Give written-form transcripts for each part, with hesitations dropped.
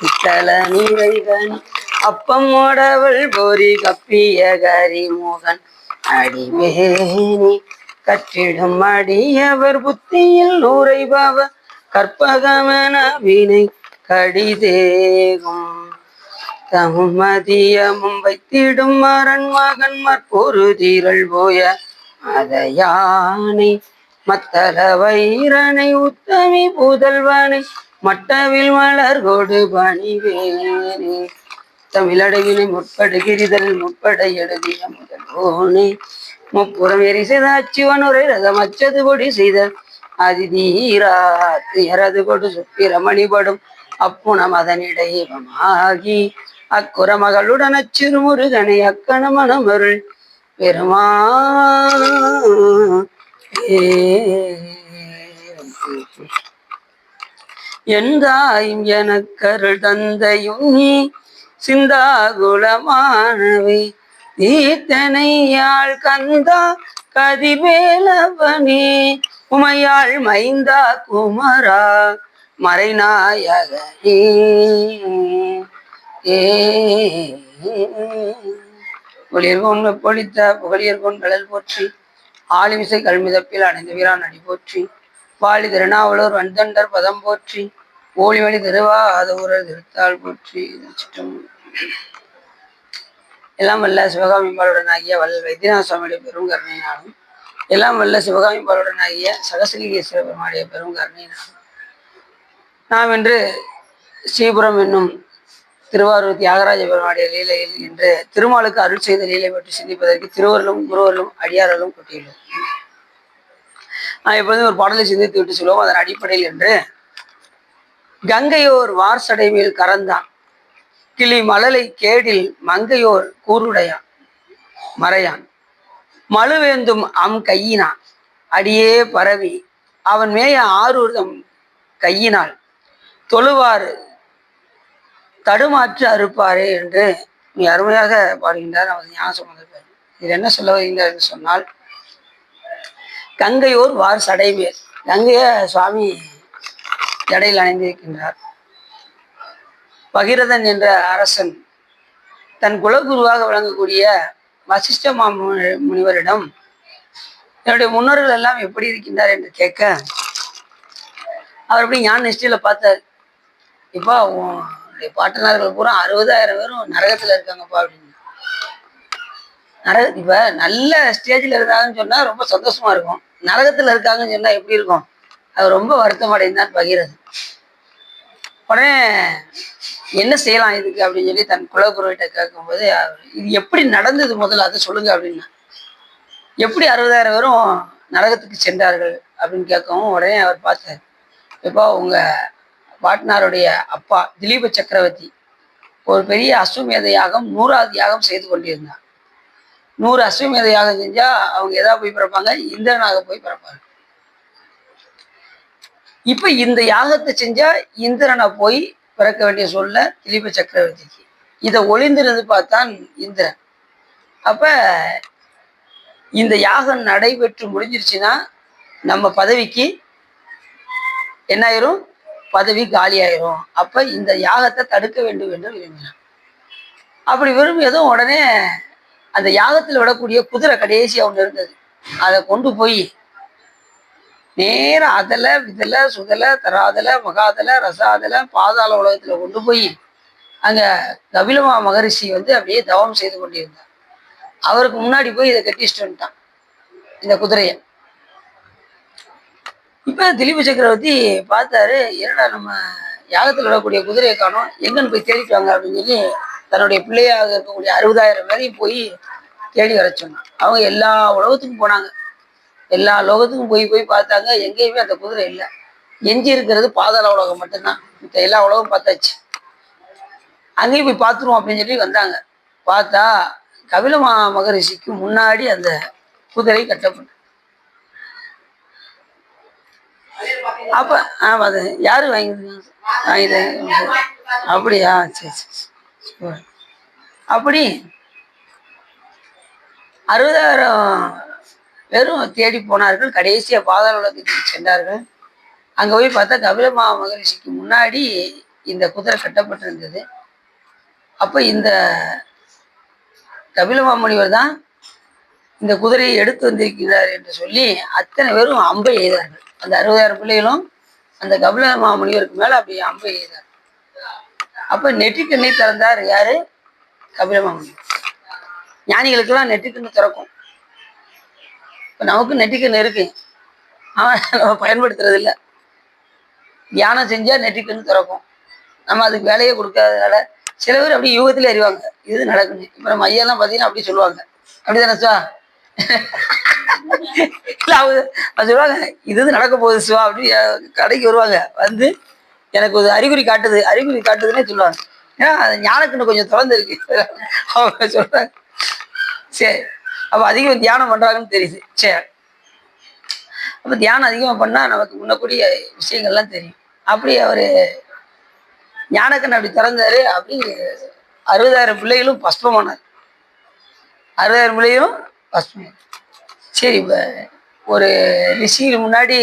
இத்தல நீரைவன் அப்பம் ஓடவள் போரி கப்பிய கரிமோகன் அடிவேணி கற்றிடும் அடியவர் புத்தியில் நூறைபாவ கற்பகமன வினை கடிதேகும் தமும் மதியமும் வைத்திடும் மரண் மகன் மற்பொரு தீரள் போய அதையானை மத்தல வைரனை உத்தமி புதல்வனை மட்டவில் மலர் கொடு பணிவேனே தமிழடவினை முற்படுகிரிதல் முற்பட எழுதிய முதல்வோனே முப்புறம் எரி செய்த அச்சுவனுரை ரதம் அச்சது கொடி செய்த அதிதீராத்து எரது கொடு சுப்பிரமணிபடும் அப்புணம் அதனிடையமாகி அக்குற மகளுடன் அச்சிறு முருகனை அக்கண மனமருள் பெருமா எந்தாயும் எனக்கருள் தந்தையும் நீ சிந்தாகுலமானவை ஈத்தனையாள் கந்தா கதிர்வேலவனே உமையாள் மைந்தா குமரா மறைநாயகனே ஒளியர்கோன் பொழித்த புகழியர்கோன் கடல் போற்றி ஆலிமிசை கல்மிதப்பில் அணைந்த வீரான் அடி போற்றி வாழி திருநாவலூர் வந்தண்டர் பதம் போற்றி ஓலிவழி திருவா ஆதவூரர் திருத்தாள் போற்றி. எல்லாம் வல்ல சிவகாமிபாளுடன் ஆகிய வல்ல வைத்தியநாத சுவாமியுடைய பெரும் கருணையினாலும் எல்லாம் வல்ல சிவகாமிபாளுடன் ஆகிய சகசிலிகேஸ்வர பெருமாளுடைய பெரும் கருணையினாலும் நாம் இன்று ஸ்ரீபுரம் என்னும் திருவாரூர் தியாகராஜ பெருமாளுடைய லீலையில் இன்று திருமாலுக்கு அருள் செய்த லீலை பற்றி சிந்திப்பதற்கு திருவருளும் குருவருளும் அடியாரலும் கொட்டியுள்ளோம். நான் எப்பொழுதும் ஒரு பாடலை சிந்தித்து விட்டு சொல்லுவோம். அதன் அடிப்படையில் என்று கங்கையோர் வார்சடை மேல் கறந்தான் கிளி மழலை கேடில் மங்கையோர் கூருடையான் மறையான் மழுவேந்தும் அம் கையினான் அடியே பரவி அவன் மேய ஆரூர்தம் கையினால் தொழுவாறு தடுமாற்று அறுப்பாரே என்று நீ அருமையாக பாடுகின்றார். அவர் ஞானம் வந்திருப்பார். இது என்ன சொல்ல வருகின்றார் என்று சொன்னால், கங்கையோர் வார் சடைமேல் கங்கைய சுவாமி ஜடையில் அணிந்திருக்கின்றார். பகிரதன் என்ற அரசன் தன் குலகுருவாக விளங்கக்கூடிய வசிஷ்ட முனிவரிடம் என்னுடைய முன்னோர்கள் எல்லாம் எப்படி இருக்கின்றார் என்று கேட்க, அவர் அப்படி ஞான நிஷ்டையில பார்த்தார். இப்போ உன்னுடைய பாட்டனார்கள் பூரா 60,000 பேரும் நரகத்துல இருக்காங்கப்பா அப்படின்னு. இப்ப நல்ல ஸ்டேஜ்ல இருந்தாங்கன்னு சொன்னா ரொம்ப சந்தோஷமா இருக்கும். நரகத்துல இருக்காங்கன்னு சொன்னா எப்படி இருக்கும்? அது ரொம்ப வருத்தம் அடைந்தான் பகிரது. உடனே என்ன செய்யலாம் இதுக்கு அப்படின்னு சொல்லி தன் குலகுருவிட்ட கேட்கும்போது, இது எப்படி நடந்தது முதல்ல அதை சொல்லுங்க அப்படின்னா, எப்படி 60,000 பேரும் நரகத்துக்கு சென்றார்கள் அப்படின்னு கேட்கவும், உடனே அவர் பார்த்தார். இப்போ உங்க பாட்னாருடைய அப்பா திலீப சக்கரவர்த்தி ஒரு பெரிய அஸ்வமேத யாகம் 100வது யாகம் செய்து கொண்டிருந்தார். 100 அஸ்வமேத யாகம் செஞ்சா அவங்க எதா போய் பிறப்பாங்க? இந்திரனாக போய் பிறப்பாங்க. இப்ப இந்த யாகத்தை செஞ்சா இந்திரனை போய் பிறக்க வேண்டிய சொல்ல திலீப சக்கரவர்த்திக்கு. இதை ஒளிந்திருந்து பார்த்தான் இந்திரன். அப்ப இந்த யாகம் நடைபெற்று முடிஞ்சிருச்சுன்னா நம்ம பதவிக்கு என்ன ஆயிரும்? பதவி காலியாயிரும். அப்ப இந்த யாகத்தை தடுக்க வேண்டும் என்று விரும்பினான். அப்படி விரும்பியதும் உடனே அந்த யாகத்தில் விடக்கூடிய குதிரை கடைசியா ஒன்று இருந்தது. அதை கொண்டு போய் நேரம் அதல விதல சுதல தராதல மகாதல ரசாதல பாதாள உலகத்துல கொண்டு போய் அங்க கபிலமா மகரிஷி அப்படியே தவம் செய்து கொண்டிருந்தார். அவருக்கு முன்னாடி போய் இதை கட்டிச்சுட்டு வந்துட்டான் இந்த குதிரைய. இப்ப திலீப சக்கரவர்த்தி பார்த்தாரு, என்னடா நம்ம யாகத்தில் விடக்கூடிய குதிரையை காணோம், எங்கன்னு போய் தேடிட்டு வாங்க அப்படின்னு சொல்லி தன்னுடைய பிள்ளையாக இருக்கக்கூடிய 60,000 பேரையும் போய் தேடி வர சொன்னான். அவங்க எல்லா உலகத்துக்கும் போனாங்க. எல்லா லோகத்துக்கும் போய் பார்த்தாங்க. எங்கேயுமே அந்த குதிரை இல்லை. எஞ்சி இருக்கிறது பாதாள உலகம் மட்டும்தான். மத்த எல்லா உலகம் பார்த்தாச்சு. அங்கேயும் போய் பார்த்துருவோம் அப்படின்னு சொல்லி வந்தாங்க. பார்த்தா கபிலமா மகரிஷிக்கு முன்னாடி அந்த குதிரை கட்டப்பட்டு. அப்ப அது யாரு வாங்கிது? அப்படியா? சரி சரி. அப்படி 60,000 பேரும் தேடி போனார்கள். கடைசியா பாதாள உலகத்துக்கு சென்றார்கள். அங்க போய் பார்த்தா கபிலமா மகரிஷிக்கு முன்னாடி இந்த குதிரை கட்டப்பட்டிருந்தது. அப்போ இந்த கபிலமாமுனிவர் தான் இந்த குதிரையை எடுத்து வந்திருக்கிறார் என்று சொல்லி அத்தனை பேரும் அம்பை எய்தார்கள். அந்த 60,000 பிள்ளைகளும் அந்த கபிலமாமுனிவருக்கு மேல அப்படி அம்பை எய்தார். அப்ப நெற்றிக்கண்ணை திறந்தார் யாரு? கபிலமாமுனிவர். ஞானிகளுக்கெல்லாம் நெற்றிக்கண்ணு திறக்கும். இப்ப நமக்கு நெற்றிக்கண்ணு இருக்கு, அவன் நம்ம பயன்படுத்துறது இல்லை. தியானம் செஞ்சா நெற்றிக்கண்ணு திறக்கும். நம்ம அதுக்கு வேலையே கொடுக்காதனால சில பேர் அப்படி யூகத்திலே அறிவாங்க இது நடக்குது. இப்ப நம்ம ஐயெல்லாம் பார்த்தீங்கன்னா அப்படி சொல்லுவாங்க. அப்படிதானே சுவா? இல்லை அவங்க சொல்லுவாங்க இது நடக்க போகுது சுவா அப்படி கடைக்கு வருவாங்க. வந்து எனக்கு ஒரு அறிகுறி காட்டுது, அறிகுறி காட்டுதுன்னே சொல்லுவாங்க. ஏன்னா அது ஞானக்குன்னு கொஞ்சம் திறந்து இருக்கு அவங்க சொல்றாங்க. சரி, அப்போ அதிகம் தியானம் பண்றாங்கன்னு தெரியுது. சரி, அப்போ தியானம் அதிகமாக பண்ணா நமக்கு முன்னக்கூடிய விஷயங்கள்லாம் தெரியும். அப்படி அவரு ஞானக்கண்ணை அப்படி திறந்தாரு. அப்படி 60,000 பிள்ளைகளும் பஸ்பமானார். 60,000 பிள்ளைகளும் பஸ்பம். சரி, இப்போ ஒரு ரிஷிக்கு முன்னாடி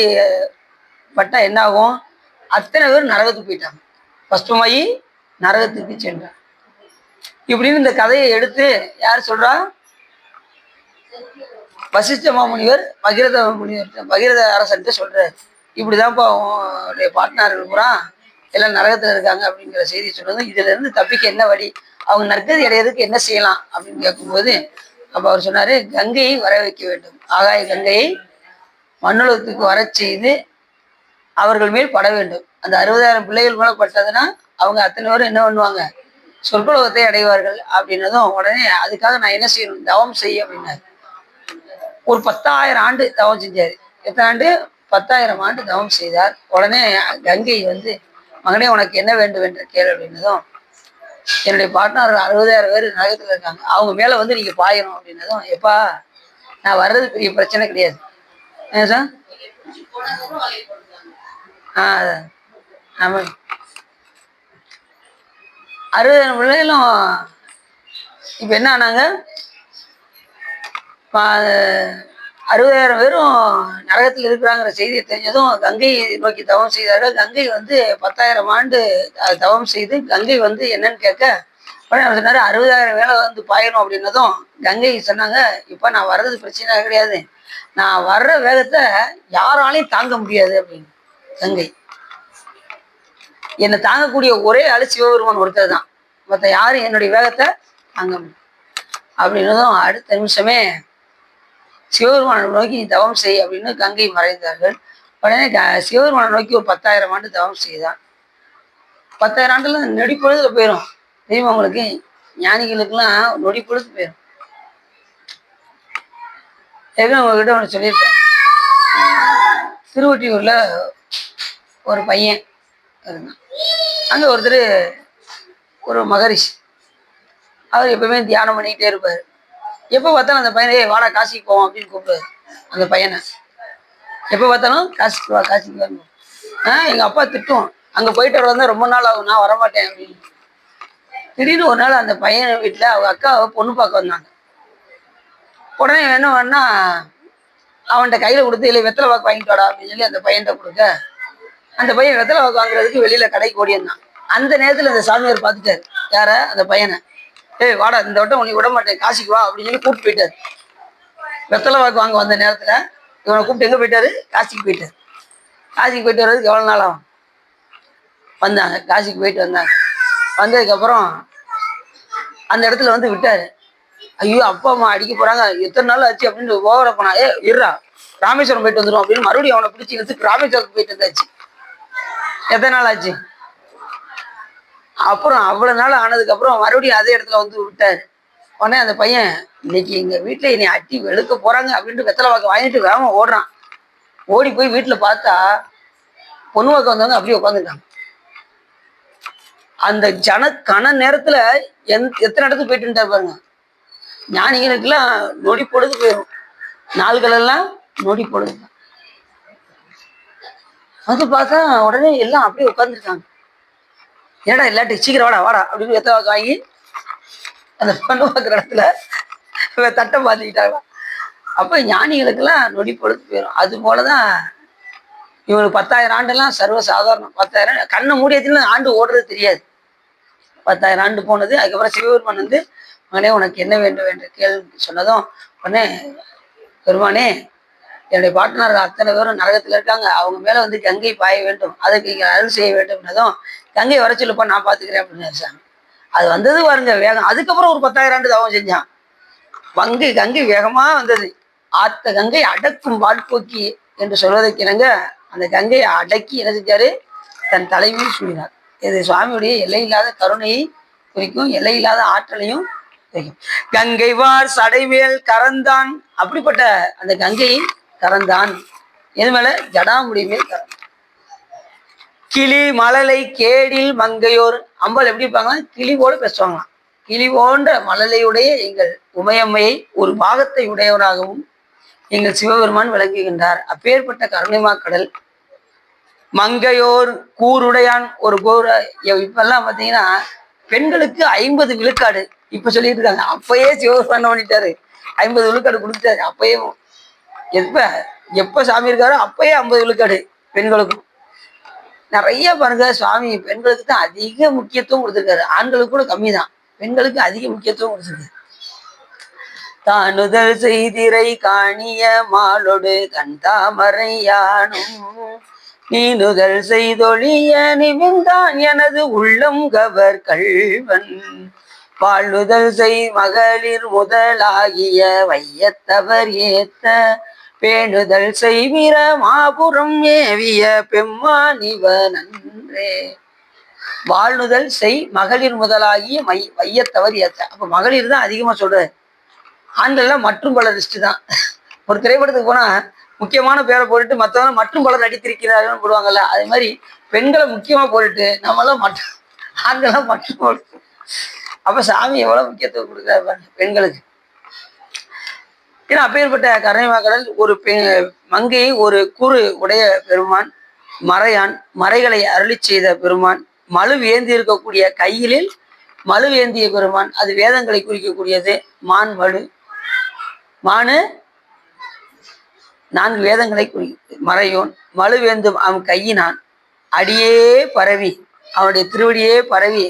பட்டா என்ன ஆகும்? அத்தனை பேர் நரகத்துக்கு போயிட்டாங்க, பஸ்பமாயி நரகத்துக்கு சென்றார். இப்படின்னு இந்த கதையை எடுத்து யார் சொல்றா? வசிஷ்ட மாமுனிவர் பகீரத அரசன்ட்டு சொல்றாரு. இப்படிதான்ப்பா அவனுடைய பாட்னார்கள் பூரா எல்லாம் நரகத்துல இருக்காங்க அப்படிங்கிற செய்தி சொல்றது. இதுல இருந்து தப்பிக்க என்ன வழி, அவங்க நற்கதி அடையிறதுக்கு என்ன செய்யலாம் அப்படின்னு கேட்கும்போது, அப்ப அவர் சொன்னாரு, கங்கையை வர வைக்க வேண்டும். ஆகாய கங்கையை மண்ணுலகத்துக்கு வர செய்து அவர்கள் மேல் பட வேண்டும். அந்த 60,000 பிள்ளைகள் மேல பட்டதுன்னா அவங்க அத்தனை பேரும் என்ன பண்ணுவாங்க? சொர்க்கலோகத்தை அடைவார்கள் அப்படின்னதும் உடனே அதுக்காக நான் என்ன செய்யணும்? தவம் செய்ய அப்படின்னாரு. ஒரு 10,000 ஆண்டு தவம் செஞ்சாரு. எத்தனை ஆண்டு? 10,000 ஆண்டு தவம் செய்தார். உடனே கங்கை வந்து, மகனே உனக்கு என்ன வேண்டும் என்று கேள் அப்படின்னதும், என்னுடைய பார்ட்னர் 60,000 பேர் நரகத்தில் இருக்காங்க, அவங்க மேல வந்து நீங்க பாயணும் அப்படின்னதும், எப்பா நான் வர்றது பெரிய பிரச்சனை கிடையாது. என்ன சார்? ஆமா, 60,000 பிள்ளைகளும் இப்ப என்ன ஆனாங்க? 60,000 பேரும் நரகத்தில் இருக்கிறாங்கிற செய்தியை தெரிஞ்சதும் கங்கை நோக்கி தவம் செய்தார்கள். கங்கை வந்து 10,000 ஆண்டு தவம் செய்து கங்கை வந்து என்னன்னு கேட்க உடனே அவர் சொன்னாரு 60,000 மேல வந்து பாயணும் அப்படின்னதும் கங்கை சொன்னாங்க, இப்ப நான் வர்றது பிரச்சனை கிடையாது, நான் வர்ற வேகத்தை யாராலையும் தாங்க முடியாது அப்படின்னு. கங்கை என்னை தாங்கக்கூடிய ஒரே ஆளு சிவபெருமான் ஒருத்தர் தான், மற்ற யாரும் என்னுடைய வேகத்தை தாங்க முடியும் அப்படின்னதும் அடுத்த நிமிஷமே சிவபெருமானை நோக்கி நீ தவம் செய் அப்படின்னு கங்கை மறைந்தார்கள். உடனே சிவபெருமானை நோக்கி ஒரு 10,000 ஆண்டு தவம் செய்தான். 10,000 ஆண்டுல நொடி பொழுதுல போயிடும். தெரியுமா உங்களுக்கு? ஞானிகளுக்கெல்லாம் நொடி பொழுது போயிடும். ஏற்கனவே உங்ககிட்ட ஒன்று சொல்லியிருப்பேன். திருவொற்றியூர்ல ஒரு பையன் இருந்தான். அங்கே ஒருத்தர் ஒரு மகரிஷி, அவர் எப்பவுமே தியானம் பண்ணிக்கிட்டே இருப்பார். எப்போ பார்த்தாலும் அந்த பையனை வாடா காசிக்கு போவோம் அப்படின்னு கூப்பிடுவார். அந்த பையனை எப்போ பார்த்தாலும் காசிக்கு வா, காசிக்கு வரணும். எங்கள் அப்பா திட்டும், அங்கே போயிட்டு வர ரொம்ப நாள் ஆகும், நான் வரமாட்டேன் அப்படின்னு. திடீர்னு ஒரு நாள் அந்த பையன் வீட்டில் அவங்க அக்காவை பொண்ணு பார்க்க வந்தாங்க. உடனே என்ன பண்ணா, அவன்கிட்ட கையில் கொடுத்து இல்லை வெத்தலை வாக்கு வாங்கிட்டு வாடா அப்படின்னு சொல்லி அந்த பையன்கிட்ட கொடுக்க, அந்த பையன் வெத்தலை வாக்கு வாங்குறதுக்கு வெளியில கடைக்கு ஓடியிருந்தான். அந்த நேரத்தில் அந்த சாமியார் பார்த்துட்டாரு யார? அந்த பையனை. ஏய் வாடா, இந்த வட்டம் உனக்கு விட மாட்டேன், காசிக்கு வா அப்படின்னு சொல்லி கூப்பிட்டு போயிட்டாரு. வெத்தலை வாக்கு வாங்க வந்த நேரத்துல இவனை கூப்பிட்டு எங்க போயிட்டாரு? காசிக்கு போயிட்டாரு. காசிக்கு போயிட்டு வர்றதுக்கு எவ்வளவு நாள் ஆகும்? வந்தாங்க, காசிக்கு போயிட்டு வந்தாங்க. வந்ததுக்கப்புறம் அந்த இடத்துல வந்து விட்டாரு. ஐயோ அப்பா அம்மா அடிக்க போறாங்க, எத்தனை நாள் ஆச்சு அப்படின்னு ஓவர போனா, இருறா ராமேஸ்வரம் போயிட்டு வந்துடும் அப்படின்னு மறுபடியும் அவனை பிடிச்சி இழுத்துக்கு ராமேஸ்வரத்துக்கு போயிட்டு வந்தாச்சு. எத்தனை நாள் ஆச்சு? அப்புறம் அவ்வளவு நாள் ஆனதுக்கு அப்புறம் மறுபடியும் அதே இடத்துல வந்து விட்டாரு. உடனே அந்த பையன், இன்னைக்கு எங்க வீட்டுல என்னை அட்டி வெளுக்க போறாங்க அப்படின்ட்டு வெத்தலை வாக்கு வாங்கிட்டு வேகமா ஓடுறான். ஓடி போய் வீட்டுல பார்த்தா பொண்ணு வாக்க வந்தவங்க அப்படியே உட்காந்துருக்காங்க. அந்த கன நேரத்துல எத்தனை இடத்துக்கு போயிட்டு பாருங்க. ஞானிகளுக்கெல்லாம் நொடி பொழுது போயிடும், நாள்கள் எல்லாம் நொடி பொழுது. வந்து பார்த்தா உடனே எல்லாம் அப்படியே உட்காந்துருக்காங்க. ஏடா இல்லாட்டி சீக்கிரம் வாடா வாடா அப்படின்னு வெத்தலை வாக்கு வாங்கி அந்த பொண்ணு பார்க்குற இடத்துல தட்டம் பார்த்துக்கிட்டாங்க. அப்போ ஞானிகளுக்கெல்லாம் நொடி பொழுது போயிடும். அது போலதான் இவங்களுக்கு 10,000 ஆண்டெல்லாம் சர்வ சாதாரணம். 10,000 கண்ணை மூடியத்துல ஆண்டு ஓடுறது தெரியாது. 10,000 ஆண்டு போனது. அதுக்கப்புறம் சிவபெருமான் வந்து, மகனே உனக்கு என்ன வேண்டும் என்று கேள்வி சொன்னதும் உடனே, பெருமானே என்னுடைய பாட்டனார்கள் அத்தனை பேரும் நரகத்துல இருக்காங்க, அவங்க மேல வந்து கங்கை பாய வேண்டும், அதுக்கு நீங்க அருள் செய்ய வேண்டும்னதும், கங்கை வர சொல்லுப்பா நான் பாத்துக்கிறேன் அப்படின்னு சாமி. அது வந்தது பாருங்க வேகம். அதுக்கப்புறம் ஒரு 10,000 ஆண்டு தவம் செஞ்சான். கங்கை வேகமா வந்தது. ஆத்த கங்கை அடக்கும் வாழ்போக்கி என்று சொல்வதற்கு இணங்க அந்த கங்கையை அடக்கி என்ன செஞ்சாரு, தன் தலைமையில் சூழினார். இது சுவாமியுடைய எல்லையில்லாத கருணையை குறிக்கும், எல்லையில்லாத ஆற்றலையும் குறிக்கும். கங்கை வார் சடைமேல் கறந்தான், அப்படிப்பட்ட அந்த கங்கையை கறந்தான். எது மேல? ஜடாமுடி மேல் கறந்தான். கிளி மழலை கேடில் மங்கையோர், அம்பாள் எப்படி இருப்பாங்கன்னா கிளி போல பேசுவாங்களாம். கிளி போன்ற மழலையுடைய எங்கள் உமையம்மையை ஒரு பாகத்தை உடையவராகவும் எங்கள் சிவபெருமான் விளங்குகின்றார். அப்பேற்பட்ட கருணைமா கடல். மங்கையோர் கூருடையான், ஒரு கூர. இப்பெல்லாம் பாத்தீங்கன்னா பெண்களுக்கு 50 விழுக்காடு இப்ப சொல்லிட்டு இருக்காங்க. அப்பயே சிவபெருமான் பண்ணிட்டாரு, 50 விழுக்காடு கொடுத்துட்டாரு. அப்பயே எப்ப எப்ப சாமி இருக்காரோ அப்பயே 50 விழுக்காடு பெண்களுக்கும். நிறைய பாருங்க, சுவாமி பெண்களுக்கு தான் அதிக முக்கியத்துவம் கொடுத்துருக்காரு. ஆண்களுக்கு கூட கம்மி தான், பெண்களுக்கு அதிக முக்கியத்துவம் கொடுத்துருக்காரு. தானுதல் செய்திரை காணிய மாலொடு தன் தாமரை யானும் நீனுதல் செய்தொழிய நிமிந்தான் எனது உள்ளம் கவர் கள்வன் வாழ்நுதல் செய் மகளிர் முதலாகிய வையத்தவர் ஏத்த பேணுதல் செய்விர மாபுரம் ஏவிய பெம்மானிவ நன்றே. வாழ்நுதல் செய் மகளிர் முதலாகிய வையத்தவர் ஏத்த. அப்ப மகளிர் தான் அதிகமா சொல்றாரு. ஆண்கள்லாம் மற்றும் பல லிஸ்ட் தான். ஒரு திரைப்படத்துக்கு போனா முக்கியமான பேரை போட்டுட்டு மற்றவங்க மற்றும் பலர் நடித்திருக்கிறார்கள் போடுவாங்கல்ல, அதே மாதிரி பெண்களை முக்கியமா போட்டுட்டு நம்மளாம் மற்றும் ஆண்கள்லாம் மற்றும் போட்டு. அப்ப சாமி எவ்வளவு முக்கியத்துவம் கொடுக்குறாரு பெண்களுக்கு. ஏன்னா அப்பேற்பட்ட கருணைமா கடல். ஒரு மங்கையை ஒரு கூறு உடைய பெருமான், மறையான், மறைகளை அருளி செய்த பெருமான், மழு ஏந்தி இருக்கக்கூடிய கையிலில் மழு ஏந்திய பெருமான். அது வேதங்களை குறிக்கக்கூடியது. மான் மழு, மானு 4 வேதங்களை குறிக்கிறது. மறையோன் மழு வேந்தும் அவன் கையினான் அடியே பரவி, அவனுடைய திருவடியே பரவி,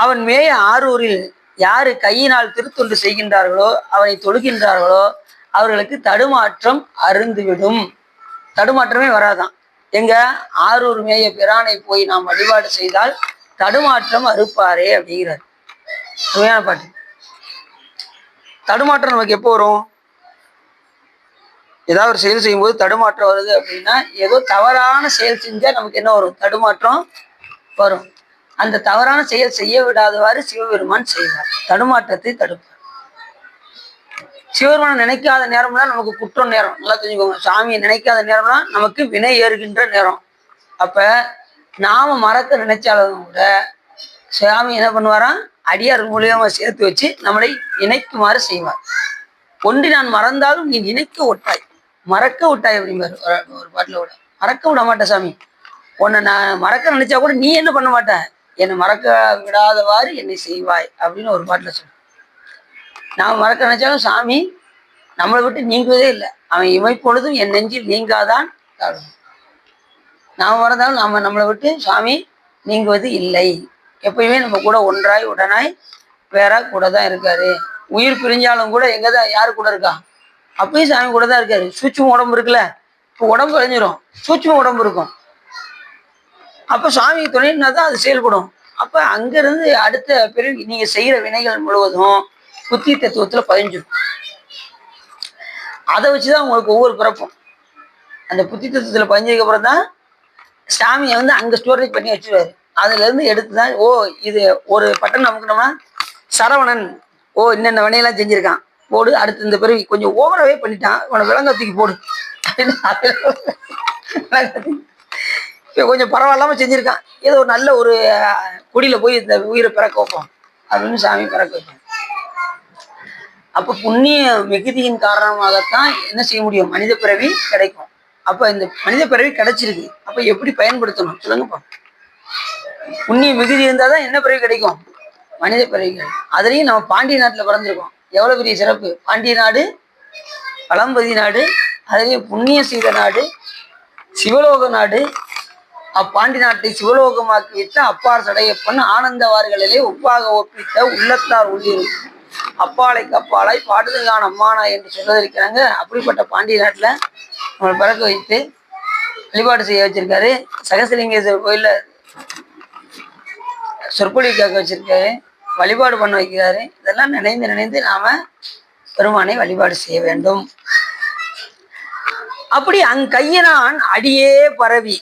அவன் மேய ஆரூரில் யாரு கையினால் திருத்தொண்டு செய்கின்றார்களோ, அவனை தொழுகின்றார்களோ அவர்களுக்கு தடுமாற்றம் அருந்துவிடும். தடுமாற்றமே வராதான். எங்க? ஆரூர் மேய பிரானை போய் நாம் வழிபாடு செய்தால் தடுமாற்றம் அறுப்பாரே அப்படிங்கிறார். உண்மையான பாட்டு. தடுமாற்றம் நமக்கு எப்போ வரும்? ஏதாவது ஒரு செயல் செய்யும்போது தடுமாற்றம் வருது அப்படின்னா, ஏதோ தவறான செயல் செஞ்சா நமக்கு என்ன வரும்? தடுமாற்றம் வரும். அந்த தவறான செயல் செய்ய விடாதவாறு சிவபெருமான் செய்வார், தடுமாற்றத்தை தடுப்பார். சிவபெருமான் நினைக்காத நேரம்லாம் நமக்கு குற்றம் நேரம். நல்லா தெரிஞ்சுக்கோங்க, சாமியை நினைக்காத நேரம்லாம் நமக்கு வினை ஏறுகின்ற நேரம். அப்ப நாம மறக்க நினைச்சாலும் கூட சாமி என்ன பண்ணுவாராம்? அடியார் மூலியமா சேர்த்து வச்சு நம்மளை இணைக்குமாறு செய்வார். ஒன்றி நான் மறந்தாலும் நீ நினைக்க விட்டாய், மறக்க விட்டாய் அப்படிம்பாரு ஒரு பாட்டுல கூட. மறக்க விட மாட்டேன் சாமி, உன்னை நான் மறக்க நினைச்சா கூட நீ என்ன பண்ண மாட்டேன், என்னை மறக்க விடாதவாறு என்னை செய்வாய் அப்படின்னு ஒரு பாட்டுல சொல்ல. நாம் மறக்க நினைச்சாலும் சாமி நம்மளை விட்டு நீங்குவதே இல்லை. அவன் இமைப்பொழுதும் என் நெஞ்சில் நீங்காதான் தாழும். நாம் மறந்தாலும் நம்மளை விட்டு சாமி நீங்குவது இல்லை. எப்பயுமே நம்ம கூட ஒன்றாய் உடனாய் வேற கூட தான் இருக்காரு. உயிர் பிரிஞ்சாலும் கூட எங்கதான் யாரு கூட இருக்கா? அப்பயும் சாமி கூட தான் இருக்காரு. சூட்சும உடம்பு இருக்குல்ல, இப்போ உடம்பு அழிஞ்சிரும், சூட்சும உடம்பு இருக்கும். அப்ப சாமி துணைன்னா தான் அது செயல்படும். அப்ப அங்கிருந்து அடுத்த பிறகு நீங்க செய்யற வினைகள் முழுவதும் புத்தி தத்துவத்துல பதிஞ்சிடும். அதை வச்சுதான் உங்களுக்கு ஒவ்வொரு பிறப்பும். அந்த புத்தி தத்துவத்துல பதிஞ்சதுக்கு அப்புறம் தான் சாமியை வந்து அங்க ஸ்டோரேஜ் பண்ணி வச்சுருவாரு. அதுல இருந்து எடுத்துதான், ஓ இது ஒரு பட்டன் அமுக்கணும்னா சரவணன், ஓ இன்னென்ன வினையெல்லாம் செஞ்சிருக்கான் போடு, அடுத்து இந்த பிறகு கொஞ்சம் ஓவராகவே பண்ணிட்டான், உன விலங்கத்துக்கு போடு கொஞ்சம் பரவாயில்லாம செஞ்சிருக்கான், ஏதோ ஒரு நல்ல ஒரு குடியில போய் இந்த உயிரை பிறக்க வைப்போம் அப்படின்னு சாமி பிறக்க வைப்போம். அப்ப புண்ணிய மிகுதியின் காரணமாகத்தான் என்ன செய்ய முடியும்? மனித பிறவி கிடைக்கும். அப்ப இந்த மனித பிறவி கிடைச்சிருக்கு, அப்ப எப்படி பயன்படுத்தணும் சொல்லுங்கப்பா. புண்ணிய மிகுதி இருந்தாதான் என்ன பிறவி கிடைக்கும்? மனித பிறவிகள். அதுலயும் நம்ம பாண்டிய நாட்டுல பிறந்திருக்கோம், எவ்வளவு பெரிய சிறப்பு. பாண்டிய நாடு பழம்பதி நாடு, அதுலயும் புண்ணிய செய்த நாடு, சிவலோக நாடு அப்பாண்டி நாட்டை சிவலோகமாக்கி வைத்த அப்பார் சடையப்பன் ஆனந்தவார்களிலே ஒப்பாக ஒப்பிட்ட உள்ளத்தார் உள்ளிரு அப்பாலைக்கு அப்பாலாய் பாடுதலான அம்மானா என்று சொல்லியிருக்கிறாங்க. அப்படிப்பட்ட பாண்டிய நாட்டில் நம்மளை பிறக்க வைத்து வழிபாடு செய்ய வச்சிருக்காரு. சகசலிங்கேஸ்வரர் கோயில்ல சொற்பொழிவு கேட்க வச்சிருக்காரு, வழிபாடு பண்ண வைக்கிறாரு. இதெல்லாம் நினைந்து நினைந்து நாம பெருமானை வழிபாடு செய்ய வேண்டும். அப்படி அங்கையினான் அடியே பரவி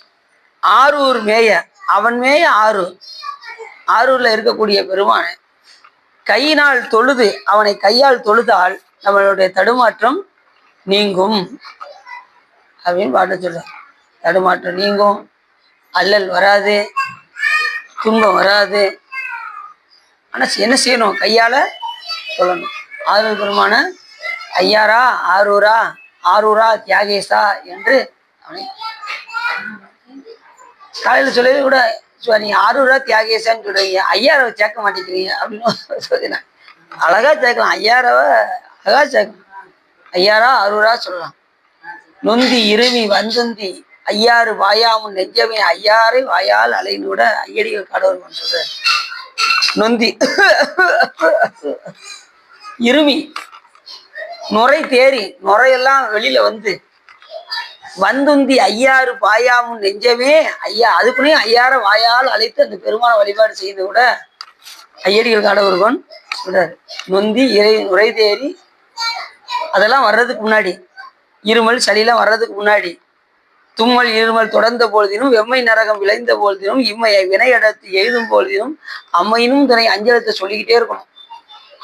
ஆரூர் மேய, அவன் மேய ஆரூர்ல இருக்கக்கூடிய பெருமானை கையினால் தொழுது, அவனை கையால் தொழுதால் நம்மளுடைய தடுமாற்றம் நீங்கும் அப்படின்னு பாட்டு சொல்ல. தடுமாற்றம் நீங்கும், அல்லல் வராது, துன்பம் வராது. ஆனா என்ன செய்யணும்? கையால சொல்லணும். ஆரூர் பெருமான ஐயாரா ஆரூரா ஆரூரா தியாகேசா என்று அவனை காலையில சொல்லவே கூட நீங்க ஆரூரா தியாகேசான்னு சொல்றீங்க, ஐயாரவை சேர்க்க மாட்டேங்கிறீங்க அப்படின்னு சொல்லினேன். அழகா சேர்க்கலாம், ஐயாரவை அழகா சேர்க்கலாம். ஐயாரா ஆரூரா சொல்லலாம். நொந்தி இருமி வந்தந்தி ஐயாறு வாயாமுன் நெஞ்சமே ஐயாரை வாயால் அலைன்னு கூட ஐயடிகள் காடவர் சொல்ற. நொந்தி இருமி நுரை தேறி நுரையெல்லாம் வெளியில வந்துந்தி ஐயாறு பாயாமுன் நெஞ்சமே ஐயா, அதுக்குன்னே ஐயார வாயால் அழைத்து அந்த பெருமான வழிபாடு செய்து கூட ஐயடிகள் காடவர்கோன் சொல்றாரு. நொந்தி நுரை தேறி அதெல்லாம் வர்றதுக்கு முன்னாடி, இருமல் சளியெல்லாம் வர்றதுக்கு முன்னாடி, தும்மல் இருமல் தொடர்ந்த பொழுதினும் வெம்மை நரகம் விளைந்த பொழுதினும் இம்மையை வினையடத்து எழுதும் பொழுதினும் அம்மையினும் தன்னை அஞ்சலத்தை சொல்லிக்கிட்டே இருக்கணும்.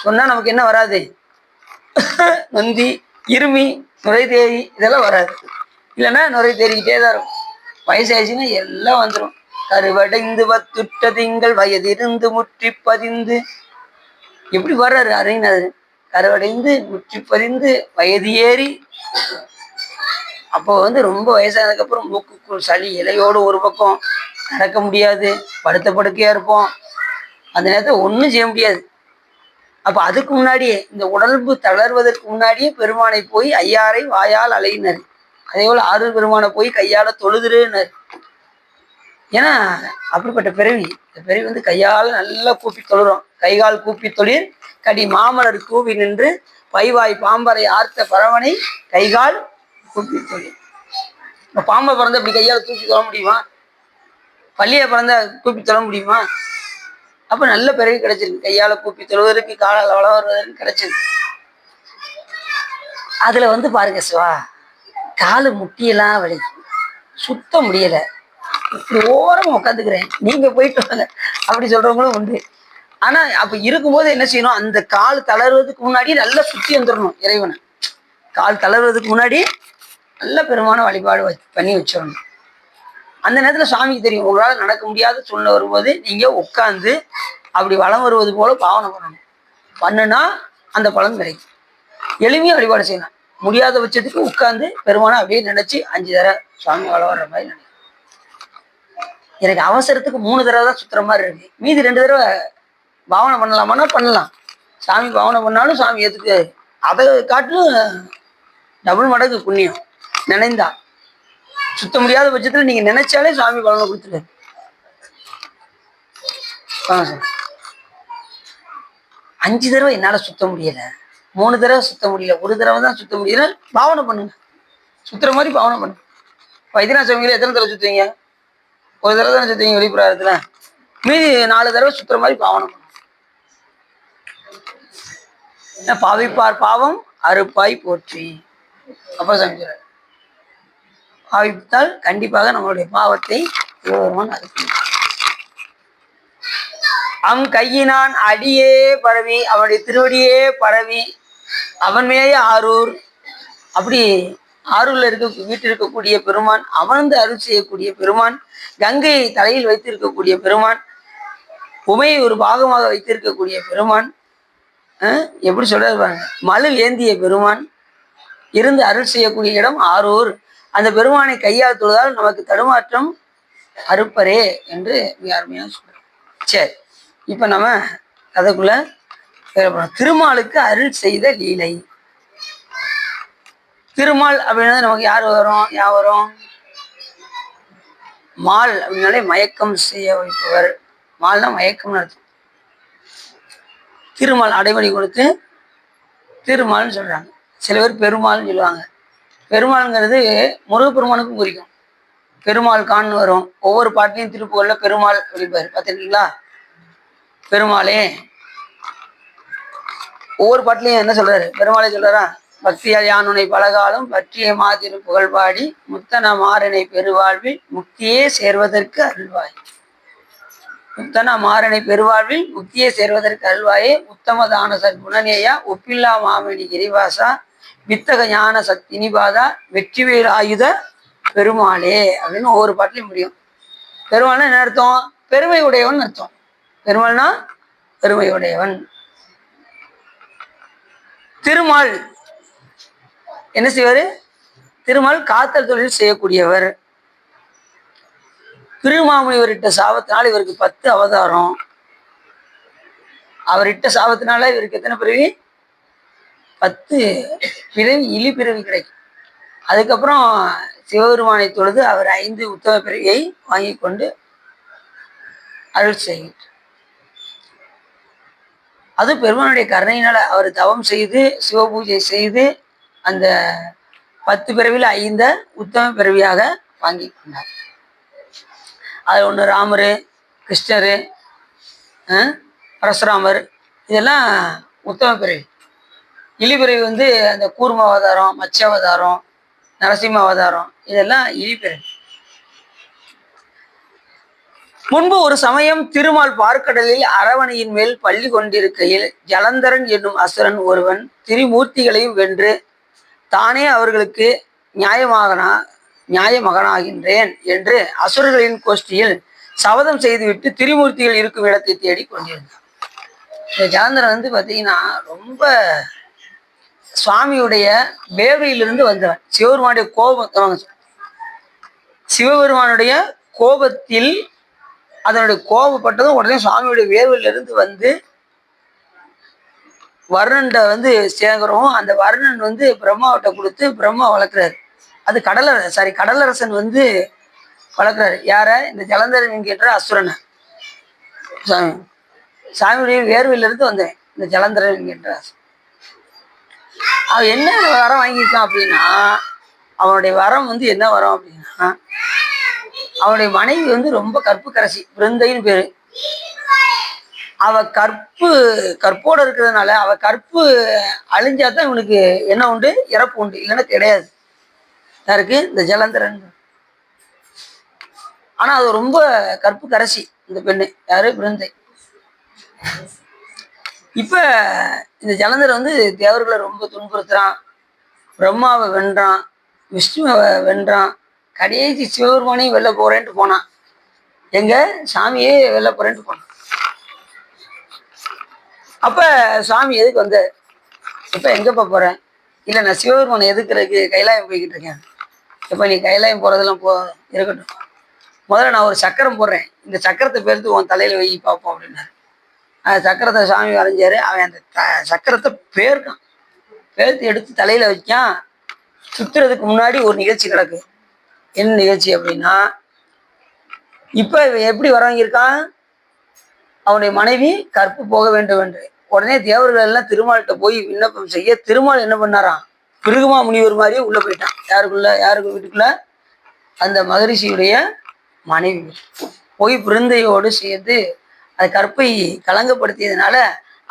சொன்னா நமக்கு என்ன வராது? நொந்தி இருமி நுரை தேறி இதெல்லாம் வராது. இல்லைன்னா நுரை தேறிக்கிட்டே தான் இருக்கும். வயசாயிடுச்சுன்னா எல்லாம் வந்துடும். கருவடைந்து வத்துற்ற திங்கள் வயதிருந்து முற்றி பதிந்து, எப்படி வர்றாரு அறிஞர்? கருவடைந்து முற்றி பதிந்து வயது ஏறி, அப்போ ரொம்ப வயசானதுக்கு அப்புறம் மூக்குக்குள் சளி இலையோடு ஒரு பக்கம், நடக்க முடியாது, படுத்த படுக்கையா இருப்போம். அந்த நேரத்தில் ஒன்றும் செய்ய முடியாது. அப்ப அதுக்கு முன்னாடியே, இந்த உடம்பு தளர்வதற்கு முன்னாடியே பெருமானை போய் ஐயாரை வாயால் அலையினர். அதே போல ஆரூர் பெருமானை போய் கையால தொழுதுருனர். ஏன்னா அப்படிப்பட்ட பிறவி, இந்த பிறவி கையால் நல்லா கூப்பி தொழுறோம். கைகால் கூப்பி தொழில் கடி மாமலர் கூவி நின்று பைவாய் பாம்பரை ஆர்த்த பரவனை கைகால் கூப்பி தொழில். இப்போ பாம்பை பிறந்த இப்படி கையால் தூக்கி தொழ முடியுமா? பள்ளியை பிறந்த கூப்பி தொழ முடியுமா? அப்ப நல்ல பிறவி கிடைச்சிருக்கு. கையால கூப்பி தொழுவதற்கு, காலால் வள வருவதற்கு கிடைச்சிருக்கு. அதுல பாருங்க சிவா, காலு முட்டியெல்லாம் வலி, சுத்த முடியல, இப்படி ஓரமா உட்காந்துக்கிறேன், நீங்க போயிட்டு வாங்க அப்படி சொல்றவங்களும் உண்டு. ஆனா அப்ப இருக்கும்போது என்ன செய்யணும்? அந்த கால் தளர்வதுக்கு முன்னாடி நல்லா சுத்தி வந்துடணும் இறைவனை. கால் தளர்வதுக்கு முன்னாடி நல்ல பெருமான வழிபாடு பண்ணி வச்சிடணும். அந்த நேரத்துல சுவாமிக்கு தெரியும், உங்களால் நடக்க முடியாத சூழ்நிலை வரும்போது நீங்க உட்காந்து அப்படி வளம் வருவது போல பாவனை பண்ணணும். பண்ணுனா அந்த பலன் கிடைக்கும். எளிமையா வழிபாடு செய்யலாம். முடியாத பட்சத்துக்கு உட்கார்ந்து பெருமானை அப்படியே நினைச்சு 5 தடவை சுவாமி வளம் வர்ற மாதிரி நினைக்கும். எனக்கு அவசரத்துக்கு 3 தடவை தான் சுத்துற மாதிரி இருக்கு, மீதி 2 தடவை பாவனை பண்ணலாமான்னா பண்ணலாம். சாமி பாவனை பண்ணாலும் சாமி ஏத்துக்கு, அதை காட்டிலும் டபுள் மடங்கு புண்ணியம். நினைந்தா சுத்த முடியாத பட்சத்துல நீங்க நினைச்சாலே சுவாமி பலனை கொடுத்துரு. 5 தடவை என்னால சுத்த முடியல, 3 தடவை சுத்த முடியல, 1 தடவை தான் சுத்த முடியல, பாவனை பண்ணுங்க. சுத்துற மாதிரி பாவனை பண்ணுங்க. வைத்தியநாத சுவாமிகளை எத்தனை தடவை சுத்துவீங்க? 1 தடவை தானே சுத்துவீங்க வெளிப்புறத்துல. மீதி 4 தடவை சுத்துற மாதிரி பாவனை பண்ணுங்க. பாவிப்பார் பாவம் அறுப்பாய் போற்றி. அப்ப சாமி பாவித்தால் கண்டிப்பாக நம்மளுடைய பாவத்தை கையினான் அடியே பரவி, அவனுடைய திருவடியே பரவி, அவன் மேய ஆரூர். அப்படி ஆரூர்ல வீட்டில் இருக்கக்கூடிய பெருமான், அமர்ந்து அருள் செய்யக்கூடிய பெருமான், கங்கையை தலையில் வைத்திருக்கக்கூடிய பெருமான், உமையை ஒரு பாகமாக வைத்திருக்கக்கூடிய பெருமான், எப்படி சொல்றாரு, மலு ஏந்திய பெருமான் இருந்து அருள் செய்யக்கூடிய இடம் ஆரூர். அந்த பெருமானை கையால் தொழுதால் நமக்கு தடுமாற்றம் அறுப்பரே என்று மிக அருமையாக சொல்றோம். சரி, இப்ப நம்ம அதுக்குள்ள திருமாலுக்கு அருள் செய்த லீலை. திருமால் அப்படின்னா நமக்கு யார் வரும்? மால் அப்படின்னாலே மயக்கம் செய்ய வைப்பவர். மால்னா மயக்கம்னு அர்த்தம். திருமால் அடைமொழி கொடுத்து திருமால்னு சொல்றாங்க. சில பேர் பெருமாள்னு சொல்லுவாங்க. பெருமாள்ங்கிறது முருகப்பெருமானுக்கும் குறிக்கும். பெருமாள் கான்னு வரும். ஒவ்வொரு பாட்டிலையும் திருப்புகள்ல பெருமாள் அப்படிப்பாரு, பார்த்துருக்கீங்களா? பெருமாளே. ஒவ்வொரு பாட்டிலையும் என்ன சொல்றாரு? பெருமாளே சொல்றாரா? பக்தியால் யானுனை பலகாலம் பற்றிய மாதிரு புகழ்பாடி முத்தன மாறனை பெருவாழ்வில் முக்தியே சேர்வதற்கு அருள்வாய். முத்தன மாறனை பெருவாழ்வில் முக்தியை சேர்வதற்கு அருள்வாயே. உத்தமதான சற்குணநேயா ஒப்பில்லா மாமணி கிரிவாசா வித்தக ஞான சத்தினிபாதா வெற்றிவேல் ஆயுத பெருமாளே அப்படின்னு ஒவ்வொரு பாட்டிலையும் முடியும். பெருமாள்னா என்ன அர்த்தம்? பெருமை உடையவன் அர்த்தம். பெருமாள்னா பெருமை உடையவன். திருமால் என்ன செய்வாரு? திருமால் காத்தல் தொழில் செய்யக்கூடியவர். திருமாமுனிவர் இட்ட சாபத்தினால இவருக்கு 10 அவதாரம். அவர் இட்ட சாபத்தினால இவருக்கு எத்தனை பிறவி? 10 பிறவி, இழி பிறவி கிடைக்கும். அதுக்கப்புறம் சிவபெருமானை தொழுது அவர் 5 உத்தம பிறவியை வாங்கி கொண்டு அருள் செய்கிறார். அது பெருமானுடைய கருணையினால அவர் தவம் செய்து சிவபூஜை செய்து அந்த 10 பிறவியில் 5 உத்தம பிறவியாக வாங்கி கொண்டார். அது ஒன்று ராமர், கிருஷ்ணர், பரசுராமர், இதெல்லாம் உத்தம பிறவி. இழிபிறவி அந்த கூர்ம அவதாரம், மச்ச அவதாரம், நரசிம்ம அவதாரம், இதெல்லாம் இழிபிறவி. முன்பு ஒரு சமயம் திருமால் பார்க்கடலில் அரவணையின் மேல் பள்ளி கொண்டிருக்கையில் ஜலந்தரன் என்னும் அசுரன் ஒருவன் திரிமூர்த்திகளையும் வென்று தானே அவர்களுக்கு நியாயமகனாகின்றேன் என்று அசுரர்களின் கோஷ்டியில் சபதம் செய்துவிட்டு திரிமூர்த்திகள் இருக்கும் இடத்தை தேடி கொண்டிருந்தார். இந்த ஜலந்தரன் பார்த்தீங்கன்னா ரொம்ப சுவாமியுடைய வேர்வையிலிருந்து வந்தவன். சிவபெருமானுடைய கோபத்தில் அதனுடைய கோபப்பட்டதும் உடனே சுவாமியுடைய வேர்வையிலிருந்து வந்து வர்ணன்ட சேகரம். அந்த வர்ணன் பிரம்மாவிட்ட கொடுத்து பிரம்மா வளர்க்குறாரு. அது கடலரசன் வளர்க்குறாரு. யார? இந்த ஜலந்தரன் என்கின்ற அசுரனை. சாமியுடைய வேர்வையிலிருந்து வந்தேன் இந்த ஜலந்தரன் என்கின்ற அசுரன். அவன் என்ன வரம் வாங்கியிருக்கான் அப்படின்னா, அவனுடைய வரம் என்ன வரம் அப்படின்னா, அவனுடைய மனைவி ரொம்ப கற்பு கரசி, பிருந்தைன்னு பேரு. அவ கற்போடு இருக்கிறதுனால அவ கற்பு அழிஞ்சாதான் இவனுக்கு என்ன உண்டு? இறப்பு உண்டு, இல்லைன்னா கிடையாது. யாருக்கு? இந்த ஜலந்தரன். ஆனா அது ரொம்ப கற்பு கரசி இந்த பெண்ணு. யாரு? பிருந்தை. இப்ப இந்த ஜலந்தரன் தேவர்களை ரொம்ப துன்புறுத்துறான். பிரம்மாவை வென்றான், விஷ்ணுவை வென்றான், கடைசி சிவபெருமானையும் வெளில போறேன்ட்டு போனான். எங்க? சாமியே வெளில போறேன்ட்டு போனான். அப்ப சாமி எதுக்கு வந்த? இப்ப எங்கப்பா போறேன்? இல்லை, நான் சிவபெருமானை எதுக்குறதுக்கு கைலாயம் போய்கிட்டு இருக்கேன். இப்ப நீ கைலாயம் போறதெல்லாம் இருக்கட்டும், முதல்ல நான் ஒரு சக்கரம் போடுறேன், இந்த சக்கரத்தை பெருத்து உன் தலையில வை பார்ப்போம் அப்படின்னாரு. அந்த சக்கரத்தை சாமி வரைஞ்சாரு. அவன் அந்த சக்கரத்தை பேர்த்து எடுத்து தலையில வைக்கான். சுத்துறதுக்கு முன்னாடி ஒரு நிகழ்ச்சி கிடக்கு. என்ன நிகழ்ச்சி அப்படின்னா, இப்ப எப்படி வரவங்கிருக்கான்? அவனுடைய மனைவி கற்பு போக வேண்டும் என்று. உடனே தேவர்கள் எல்லாம் திருமால்கிட்ட போய் விண்ணப்பம் செய்ய, திருமால் என்ன பண்ணாராம்? பிருகுமா முனிவர் மாதிரியே உள்ள போயிட்டான். யாருக்கு வீட்டுக்குள்ள? அந்த மகரிஷியுடைய மனைவி போய் பிருந்தையோடு சேர்ந்து அந்த கற்பை கலங்கப்படுத்தியதுனால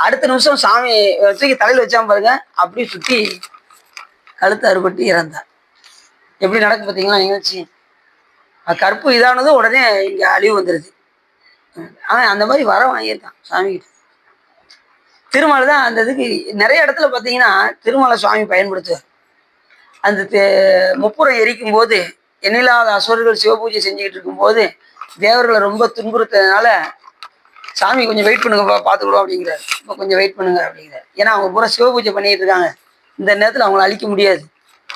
அடுத்த நிமிஷம் சாமி தூக்கி தலையில் வச்சாம பாருங்க, அப்படி சுத்தி கழுத்து அறுபட்டு இறந்தார். எப்படி நடக்கு பார்த்தீங்களா நிகழ்ச்சி? கற்பு இதானதும் உடனே இங்க அழிவு வந்துருது. அவன் அந்த மாதிரி வர வாங்கியிருக்கான் சாமி கிட்ட. திருமால் தான் அந்த இதுக்கு நிறைய இடத்துல பார்த்தீங்கன்னா திருமாலை சுவாமி பயன்படுத்துவார். அந்த முப்புறம் எரிக்கும் போது எண்ணில்லாத அசுரர்கள் சிவபூஜை செஞ்சுக்கிட்டு இருக்கும்போது தேவர்களை ரொம்ப துன்புறுத்ததுனால சாமி கொஞ்சம் வெயிட் பண்ணுங்கப்பா, பார்த்துக்கிடுவோம் அப்படிங்கிறார். இப்போ கொஞ்சம் வெயிட் பண்ணுங்க அப்படிங்கிறார். ஏன்னா அவங்க பூரா சிவபூஜை பண்ணிட்டு இருக்காங்க, இந்த நேரத்தில் அவங்கள அழிக்க முடியாது,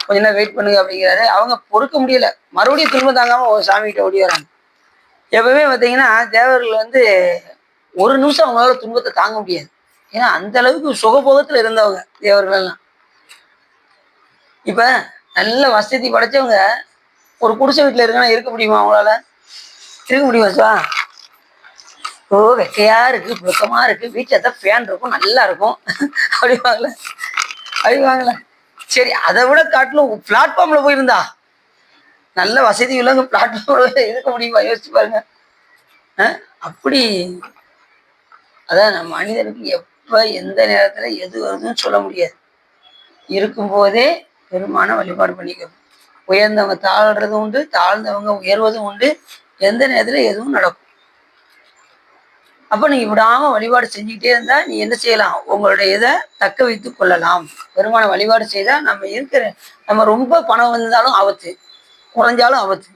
கொஞ்ச நேரம் வெயிட் பண்ணுங்க அப்படிங்கிறாரு. அவங்க பொறுக்க முடியல, மறுபடியும் துன்பம் தாங்காம சாமிகிட்ட ஓடி வராங்க. எப்பவுமே பார்த்தீங்கன்னா தேவர்கள் ஒரு நிமிஷம் அவங்களால துன்பத்தை தாங்க முடியாது. ஏன்னா அந்த அளவுக்கு சுகபோகத்துல இருந்தவங்க தேவர்கள் எல்லாம். இப்ப நல்ல வசதி படைச்சவங்க ஒரு குடிசை வீட்டுல இருக்க முடியுமா அவங்களால? இருக்க முடியுமா சிவா? ஓ வெக்கையா இருக்கு, புழுக்கமா இருக்கு, வீட்டில் தான் ஃபேன் இருக்கும், நல்லா இருக்கும் அப்படிவாங்கள அப்படிவாங்கள. சரி, அதை விட காட்டிலும் பிளாட்ஃபார்ம்ல போயிருந்தா நல்ல வசதி உள்ளவங்க பிளாட்ஃபார்ம்ல இருக்க முடியுமா? யோசிச்சு பாருங்க. அப்படி அதான் மனிதனுக்கு எப்ப எந்த நேரத்துல எது வருதுன்னு சொல்ல முடியாது. இருக்கும்போதே பெருமான வழிபாடு பண்ணிக்கணும். உயர்ந்தவங்க தாழ்றதும் உண்டு, தாழ்ந்தவங்க உயர்வதும் உண்டு. எந்த நேரத்துல எதுவும் நடக்கும். அப்ப நீங்க விடாம வழிபாடு செஞ்சுக்கிட்டே இருந்தா நீ என்ன செய்யலாம்? உங்களுடைய இதை தக்க வைத்துக் கொள்ளலாம். பெருமான வழிபாடு செய்தா நம்ம ரொம்ப பணம் வந்தாலும் ஆபத்து, குறைஞ்சாலும் ஆபத்து.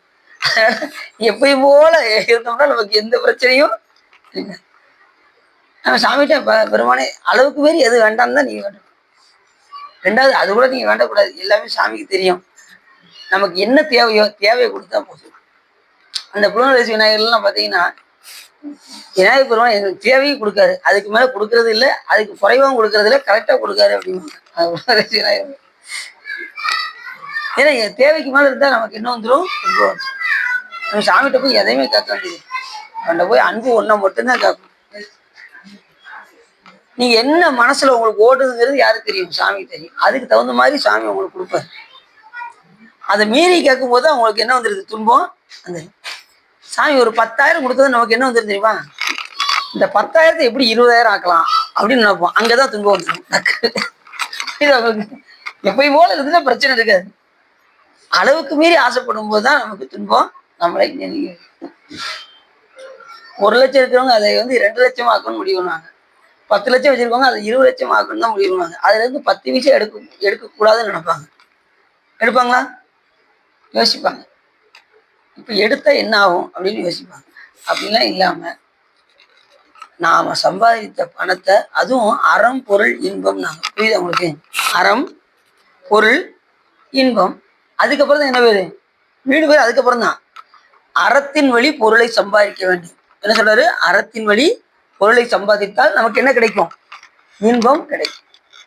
எப்பயும் போல இருந்தோம்னா நமக்கு எந்த பிரச்சனையும் இல்லை. நம்ம சாமிகிட்ட பெருமானே அளவுக்கு மீறி எது வேண்டாம்னு தான் நீங்க வேண்டும். ரெண்டாவது அது கூட நீங்க வேண்டக்கூடாது. எல்லாமே சாமிக்கு தெரியும். நமக்கு என்ன தேவையோ தேவையை கொடுத்தா போதும். அந்த புலனரசி விநாயகர்லாம் பார்த்தீங்கன்னா விநாயகர் பெருமான் எங்களுக்கு தேவையும் கொடுக்காரு, அதுக்கு மேல கொடுக்கறது இல்லை, அதுக்கு குறைவாகவும் கொடுக்கறது இல்லை, கரெக்டா கொடுக்காரு அப்படின்னு புலனரசி விநாயகர். ஏன்னா என் தேவைக்கு மேல இருந்தா நமக்கு என்ன வந்துடும்? நம்ம சாமிகிட்ட போய் எதையுமே கேட்க வேண்டியது, அவன்கிட்ட போய் அன்பு ஒன்றை மட்டும்தான் கேட்கணும். நீங்க என்ன மனசுல உங்களுக்கு ஓடுதுங்கிறது யாருக்கு தெரியும்? சாமிக்கு தெரியும். அதுக்கு தகுந்த மாதிரி சாமி உங்களுக்கு கொடுப்பாரு. அதை மீறி கேட்கும் போது அவங்களுக்கு என்ன வந்துருது? துன்பம். அந்த சாமி ஒரு 10,000 கொடுத்தது நமக்கு என்ன வந்துருது தெரியுமா? இந்த 10,000 எப்படி 20,000 ஆக்கலாம் அப்படின்னு நினைப்போம். அங்கதான் துன்பம் வந்துடும். இது அவங்களுக்கு எப்பயும் போல இருந்துன்னா பிரச்சனை இருக்காது. அளவுக்கு மீறி ஆசைப்படும் போதுதான் நமக்கு துன்பம் நம்மளை நெருங்கி. 1 லட்சம் இருக்கிறவங்க அதை 2 லட்சம் ஆக்கணும்னு முடிவு பண்ணுவாங்க. 10 லட்சம் வச்சிருக்கவங்க அதை 20 லட்சம் ஆக்கணும் தான் முடிவு பண்ணுவாங்க. அதுல இருந்து 10 விஷயம் எடுக்கக்கூடாதுன்னு நினைப்பாங்க. எடுப்பாங்களா? யோசிப்பாங்க. இப்ப எடுத்தா என்ன ஆகும் அப்படின்னு யோசிப்பாங்க. அப்படிலாம் இல்லாம நாம சம்பாதித்த பணத்தை, அதுவும் அறம் பொருள் இன்பம், நாங்க புரியுது உங்களுக்கு? அறம் பொருள் இன்பம், அதுக்கப்புறம் தான் என்ன பேரு? வீடு பேர். அதுக்கப்புறம் தான் அறத்தின் வழி பொருளை சம்பாதிக்க வேண்டும். என்ன சொல்றாரு? அறத்தின் வழி பொருளை சம்பாதித்தால் நமக்கு என்ன கிடைக்கும்? இன்பம் கிடைக்கும்.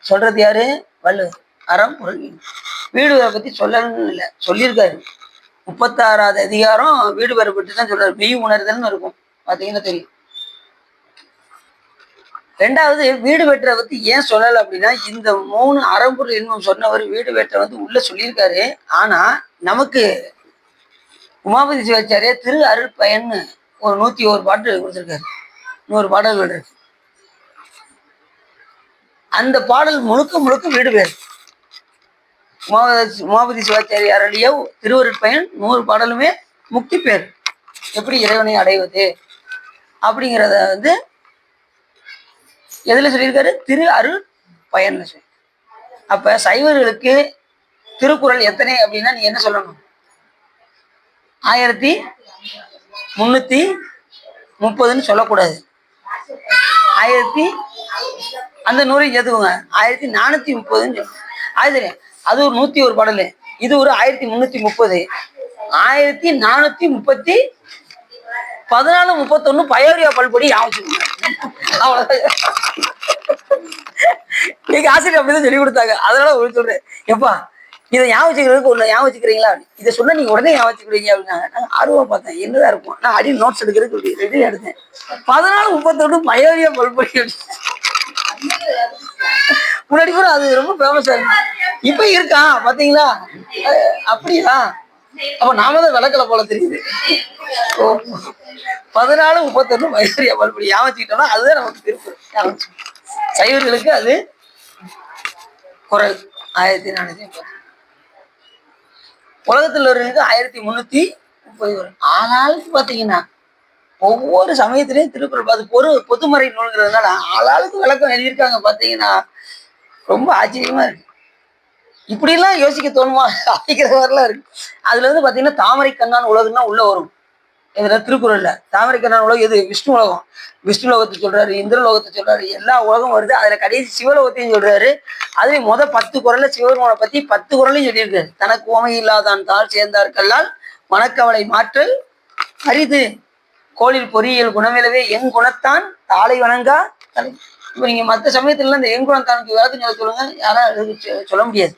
சொல்றது யாரு? வள்ளுவர். அறம் பொருள் இன்பம். வீடு பேரை பத்தி சொல்லணும்னு இல்லை, சொல்லியிருக்காரு. 36வது அதிகாரம் வீடு பேரை பற்றி தான் சொல்றாரு. மெய் உணர்தல்னு இருக்கும், பாத்தீங்கன்னா தெரியும். 2வது வீடு வெட்டுற பத்தி ஏன் சொல்லலை அப்படின்னா, இந்த 3 அறம்பொருள் இன்பம் சொன்னவர் வீடு வெட்ட உள்ள சொல்லியிருக்காரு. ஆனா நமக்கு உமாபதி சிவாச்சாரியார் திரு அருள் பயன்னு ஒரு 101 பாட்டு கொடுத்துருக்காரு. 100 பாடல்கள் இருக்கு. அந்த பாடல் முழுக்க முழுக்க வீடு பேர். உமாபதி சிவாச்சாரியாருடைய திருவருட்பயன் 100 பாடலுமே முக்தி பேர். எப்படி இறைவனை அடைவது அப்படிங்கிறத எதுல சொல்லியிருக்காரு? திரு அருள் பயன் சொல்லி. அப்ப சைவர்களுக்கு திருக்குறள் எத்தனை அப்படின்னா நீ என்ன சொல்லணும்? 1330ன்னு சொல்லக்கூடாது. 1000 அந்த 100 ஏத்துக்கோங்க, 1430ன்னு சொல்லணும். அது ஒரு 101 பாடல். இது ஒரு 1330. 1430 14 31 பயோரியா பல்படி யாவச்சுக்கோங்க. அவ்வளவுதான். நீங்க ஆசிரியர் அப்படிதான் சொல்லி கொடுத்தாங்க. அதனால ஒரு சொல்றேன், எப்பா இதை ஞாபகம் வச்சுக்கிறதுக்கு ஒண்ணு ஞாபகம் வச்சுக்கிறீங்களா? இதை சொன்னா நீங்க உடனே ஞாபகம் வச்சுக்கிறீங்க அப்படின்னாங்க. நான் ஆர்வம் பார்த்தேன், என்னதான் இருக்கும். நான் அடி நோட்ஸ் எடுக்கிறதுக்கு ரெடி எடுத்தேன். 14 31 பயோரியா பல்படி முன்னாடி கூட அது ரொம்ப ஃபேமஸா இருக்கு. இப்ப இருக்கா பாத்தீங்களா? அப்படியா? அப்ப நாம தான் விளக்கல போல தெரியுது. 14 31 பயோரியா பல்படி ஞாபகம் அதுதான் நமக்கு திருப்பு. சைவர்களுக்கு அது குரல் 1430. உலகத்தில் உள்ளவர்களுக்கு 1330 வரும். ஆளாளுக்கு பாத்தீங்கன்னா ஒவ்வொரு சமயத்திலையும் திருக்குறள் பார்த்து பொதுமறை நூல்கிறதுனால ஆளாளுக்கு விளக்கம் எழுதியிருக்காங்க. பாத்தீங்கன்னா ரொம்ப ஆச்சரியமா இருக்கு. இப்படிலாம் யோசிக்க தோணுமா அப்படிங்கிற மாதிரிலாம் இருக்கு. அதுல பாத்தீங்கன்னா தாமரை கண்ணான் உலகம்னா உள்ள வரும். இதுல திருக்குறள்ல தாமரை கண்ணான் உலகம் எது? விஷ்ணு உலகம். விஷ்ணு லோகத்தை சொல்றாரு, இந்திர லோகத்தை சொல்றாரு, எல்லா உலகம் வருது. அதுல கடைசி சிவலோகத்தையும் சொல்றாரு. அதுல 10 குறள்ல சிவபெருமானை பத்தி 10 குறளையும் சொல்லியிருக்காரு. தனக்கு உமை இல்லாதான் தாழ் சேர்ந்தார்கல்லால் மனக்கவலை மாற்றல் அரிது, கோளில் பொறியியல் குணமிலவே என் குணத்தான் தாளை வணங்கா தலை. இப்ப நீங்க மற்ற சமயத்துல இந்த என் குணத்தானுக்கு வேறு சொல்லுங்க, யாரும் சொல்ல முடியாது.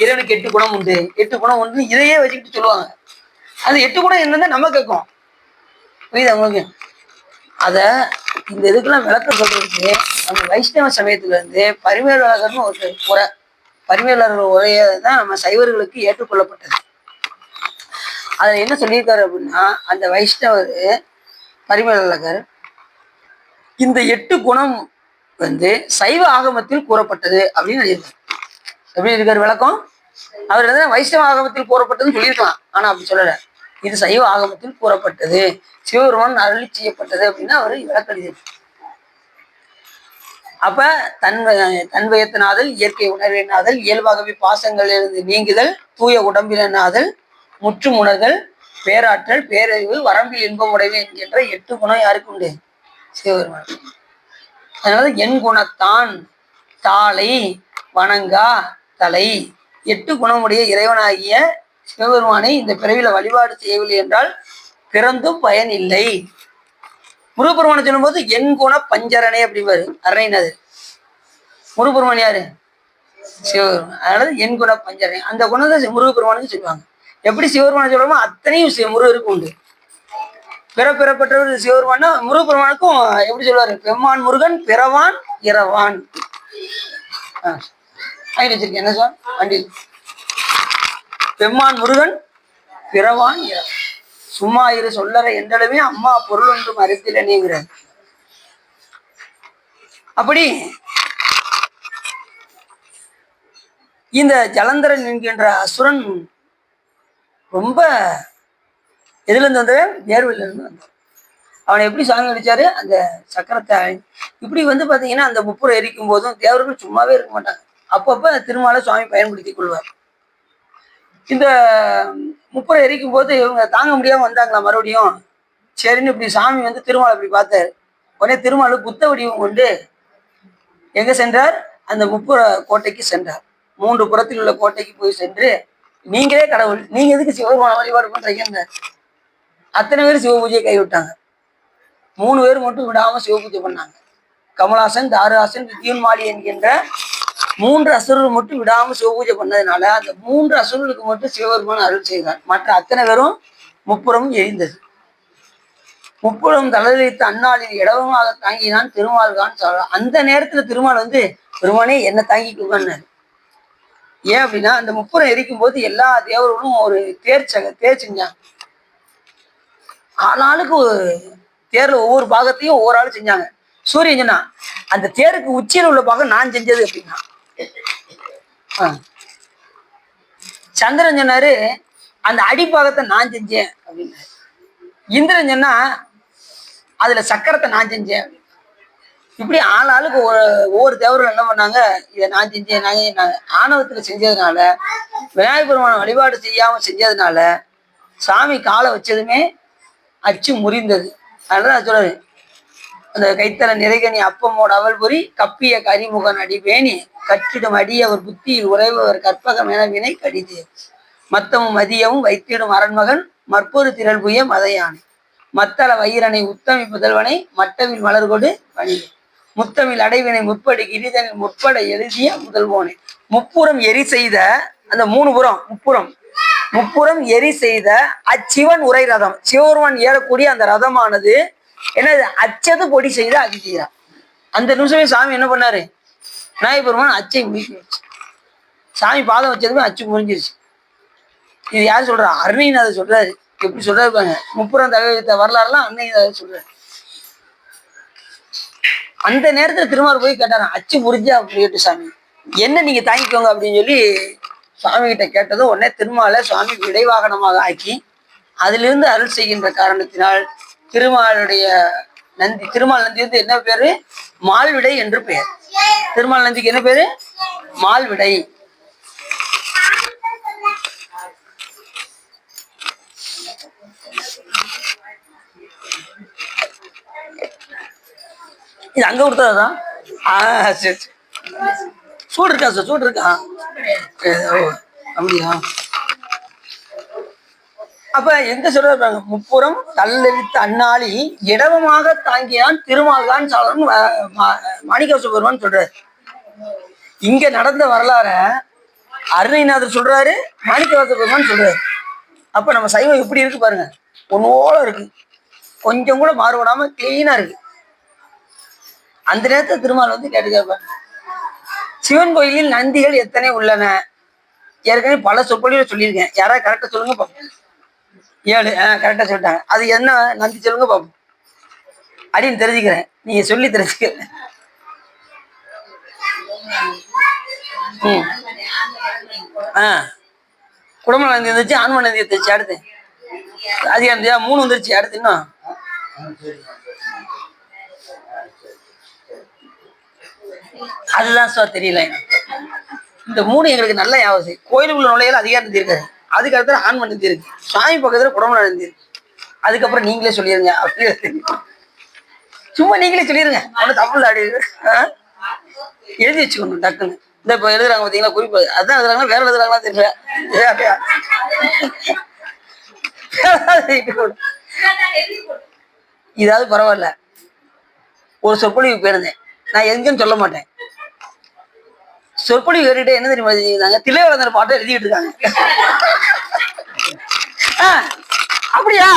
இறைவனுக்கு 8 குணம் உண்டு, 8 குணம் உண்டு, இதையே வச்சுக்கிட்டு சொல்லுவாங்க. அது 8 குணம் என்னன்னா நம்ம கேட்கும். புரியுது உங்களுக்கு? அத இந்த இதுக்கெல்லாம் விளக்கம் சொல்றதுக்கு நம்ம வைஷ்ணவ சமயத்துல இருந்து பரிமேலழகர்னு ஒரு உரை, பரிமேலழகர் உரையை தான் நம்ம சைவர்களுக்கு ஏற்றுக்கொள்ளப்பட்டது. அதுல என்ன சொல்லியிருக்காரு அப்படின்னா, அந்த வைஷ்ணவர் பரிமேலழகர் இந்த 8 குணம் சைவ ஆகமத்தில் கூறப்பட்டது அப்படின்னு எழுதியிருக்காரு. எப்படி இருக்காரு விளக்கம்? அவர் வைஷ்ணவ ஆகமத்தில் கூறப்பட்டதுன்னு சொல்லியிருக்கலாம், ஆனா அப்படி சொல்லல. இது சைவ ஆகமத்தில் கூறப்பட்டது, சிவபெருமான் அருளி செய்யப்பட்டது அப்படின்னு அவரு விளக்கம் எழுதியிருக்காரு. அப்ப தன்வயத்தினாதல், இயற்கை உணர்வினாதல், இயல்பாகவே பாசங்களிலிருந்து நீங்குதல், தூய உடம்பினாதல், முற்றும் உணர்தல், பேராற்றல், பேரறிவு, வரம்பில் இன்பம் உடைவு என்கின்ற 8 குணம் யாருக்கு உண்டு? சிவபெருமான். அதனால என் குணத்தான் தாளை வணங்கா தலை, 8 குணமுடைய இறைவனாகிய சிவபெருமானை இந்த பிறவில வழிபாடு செய்யவில்லை என்றால் பிறந்தும் பயன் இல்லை. முருகப்பெருமானை சொல்லும் போது என் குண பஞ்சரணை அப்படிவாரு அருணைநாதர். முருகப்பெருமான் யாரு? சிவபெருமான். அதனால என் குண பஞ்சரணை, அந்த குணத்தை முருகப்பெருமானுக்கு சொல்லுவாங்க. எப்படி சிவபெருமானை சொல்றோமோ அத்தனையும் முருகருக்கு உண்டு. பிறப்பெறப்பட்டவர் சிவபெருமான்னா முருகப்பெருமானுக்கும் எப்படி சொல்லுவாரு? பெம்மான் முருகன் பிறவான் இரவான். வச்சிருக்கேன் என்ன சார் வண்டியில்? பெம்மான் முருகன் பிறவான் இரவான், சும்மா இரு சொல்லற என்றளவே அம்மா பொருள் ஒன்றும் அறிந்திலனேங்கிறார். அப்படி இந்த ஜலந்தரன் என்கின்ற அசுரன் ரொம்ப எதுல இருந்து வந்தவன்? நேர்வழியில இருந்து வந்தான். அவனை எப்படி சாமி அடிச்சாரு? அந்த சக்கரத்தை இப்படி பாத்தீங்கன்னா அந்த முப்புறம் எரிக்கும் போதும் தேவர்கள் சும்மாவே இருக்க மாட்டாங்க. அப்பப்ப திருமாலை சுவாமி பயன்படுத்தி கொள்வார். இந்த முப்புறம் எரிக்கும் போது இவங்க தாங்க முடியாம வந்தாங்களா மறுபடியும். சரின்னு இப்படி சாமி திருமாலை இப்படி பார்த்தாரு. உடனே திருமாலு புத்த வடிவம் கொண்டு எங்க சென்றார்? அந்த முப்புற கோட்டைக்கு சென்றார். 3 புறத்தில் உள்ள கோட்டைக்கு போய் சென்று, நீங்களே கடவுள், நீங்க எதுக்கு சிவபெருமான வழிபாடு பண்றீங்க? அத்தனை பேர் சிவ பூஜையை கைவிட்டாங்க. 3 பேர் மட்டும் விடாம சிவ பூஜை பண்ணாங்க. கமலாசன், தாருஹாசன், வித்யுன்மாலி என்கின்ற 3 அசுரர்கள் மட்டும் விடாம சிவ பூஜை பண்ணதுனால அந்த 3 அசுரர்களுக்கு மட்டும் சிவபெருமான் அருள் செய்தார். மற்ற அத்தனை பேரும் முப்புறமும் எரிந்தது. முப்புறம் தளர்த்த அந்நாளில் இடவமாக தாங்கினான் திருமால்கான் சொல்றான். அந்த நேரத்துல திருமால் பெருமானே என்ன தாங்கிக்குவான்னு. ஏன் அப்படின்னா அந்த முப்புறம் எரிக்கும் போது எல்லா தேவர்களும் ஒரு தேர் செஞ்சாங்க. ஆளாளுக்கு தேர்ல ஒவ்வொரு பாகத்தையும் ஒவ்வொரு ஆள் செஞ்சாங்க. சூரியன் சொன்னா அந்த தேருக்கு உச்சியில் உள்ள பாகம் நான் செஞ்சது அப்படின்னா. சந்திரன் சொன்னாரு அந்த அடிப்பாகத்தை நான் செஞ்சேன் அப்படின்னாரு. இந்திரன் சொன்னா அதுல சக்கரத்தை நான் செஞ்சேன். இப்படி ஆளாளுக்கு ஒவ்வொரு தேவரும் என்ன பண்ணாங்க? இதை நான் செஞ்சேன், நாங்க ஆணவத்துல செஞ்சதுனால, விநாயகர் பெருமான வழிபாடு செய்யாம செஞ்சதுனால சாமி காலை வச்சதுமே அச்சு முறிந்தது. அதனால சொல்றாரு, அந்த கைத்தல நிறைகனி அப்பமோட அவள் பொறி கப்பிய கரிமுகன் அடிபேணி கற்றிடும் அடியவர் புத்தியில் உறைபவர் கற்பகம் என வினை கடிது மத்தமும் மதியமும் வைத்திடும் அரண்மகன் மற்பொரு திரள் புய மதையானை மத்தள வயிறனை உத்தமி புதல்வனை மட்டவில் மலர்கொடு பணி முத்தமிழ் அடைவினை முற்படி கிரிதனில் முற்பட எழுதிய முதல்வோனை. முப்புறம் எரி செய்த அந்த 3 புறம் முப்புறம் எரி செய்த அச்சிவன் உரை ரதம், சிவபெருமான் ஏறக்கூடிய அந்த ரதமானது என்னது? அச்சது பொடி செய்த அதிதீரா. அந்த நிமிஷமே சாமி என்ன பண்ணாரு? விநாயகர் பெருமான் அச்சை முறிச்சு, சாமி பாதம் வச்சதுமே அச்சு முறிஞ்சிருச்சு. இது யார் சொல்றா? அருணைநாதர் சொல்றாரு. எப்படி சொல்றாரு பாருங்க. முப்புறம் தகவலித்த வரலாறுலாம் அருணைநாதர் சொல்றாரு. அந்த நேரத்துல திருமால் போய் கேட்டாராம், அச்சு முறிஞ்சா அப்படின்ட்டு சாமி என்ன நீங்க தாங்கிக்கோங்க அப்படின்னு சொல்லி சுவாமி கிட்ட கேட்டதும் உடனே திருமாலை சுவாமி விடைவாகனமாக ஆக்கி அதிலிருந்து அருள் செய்கின்ற காரணத்தினால் திருமாலுடைய திருமால் நந்தி என்ன பேரு? மால்விடை என்று பெயர். திருமால் நந்திக்கு என்ன பேரு? மால்விடை. இது அங்க கொடுத்ததுதான். சரி, சூடு இருக்கா சார்? சூடு இருக்கா? அப்படியா? அப்ப எங்க சொல்றாங்க? முப்புறம் தள்ளெழுத்து அந்நாளில் இடவமாக தாங்கியான் திருமால்தான் சாலன் மாணிக்கவாச பெருமான் சொல்றாரு. இங்க நடந்த வரலாற அருணைநாதர் சொல்றாரு, மாணிக்கவாச பெருமான் சொல்றாரு. அப்ப நம்ம சைவம் எப்படி இருக்கு பாருங்க, ஒன்னோட இருக்கு. கொஞ்சம் கூட மாறுபடாம கிளீனா இருக்கு. அந்த நேரத்தை திருமால் வந்து கேட்டு கேட்பாங்க, சிவன் கோயிலில் நந்திகள் எத்தனை உள்ளன? ஏற்கனவே பல சொற்பொழிவுல சொல்லியிருக்கேன். யாராவது கரெக்டா சொல்லுங்க பாப்போம். 7. கரெக்டா சொல்லிட்டாங்க. அது என்ன நந்தி சொல்லுங்க பாப்போம் அப்படின்னு தெரிஞ்சுக்கிறேன். நீங்க சொல்லி தெரிஞ்சுக்கிறேன். குடும்ப நந்தி வந்துச்சு, ஆன்ம நந்தி வந்துச்சு. அடுத்து அதிகாரந்தியா 3 வந்துருச்சு. அடுத்து இன்னும் அதுதான் சார் தெரியல. இந்த 3 எங்களுக்கு நல்ல ஞாபகம். கோயிலுக்குள்ள நுழையில அதிகாரம் நந்தி இருக்காது, அதுக்கு அடுத்த ஆன்ம நந்தி இருக்கு, சாமி பக்கத்துல குடம்புல நந்தி இருக்கு. அதுக்கப்புறம் நீங்களே சொல்லிருங்க. அப்படி சும்மா நீங்களே சொல்லிருங்க, ஒன்னும் தப்பு இல்லை. அப்படி எழுதி வச்சுக்கணும் டக்குன்னு. இந்த இப்ப எழுதுறாங்க பாத்தீங்களா குறிப்பு, அதான் எழுதுறாங்களா வேற எழுதுறாங்களா தெரியல. இதாவது பரவாயில்ல. ஒரு சொற்பொழிவு போயிருந்தேன், நான் எங்கன்னு சொல்ல மாட்டேன். சொற்பொழிவு கேட்டுட்டு என்ன தெரியுமா செஞ்சுருந்தாங்க, தில்லைவளந்தர் பாட்டை எழுதிட்டு இருக்காங்க. அப்படியா?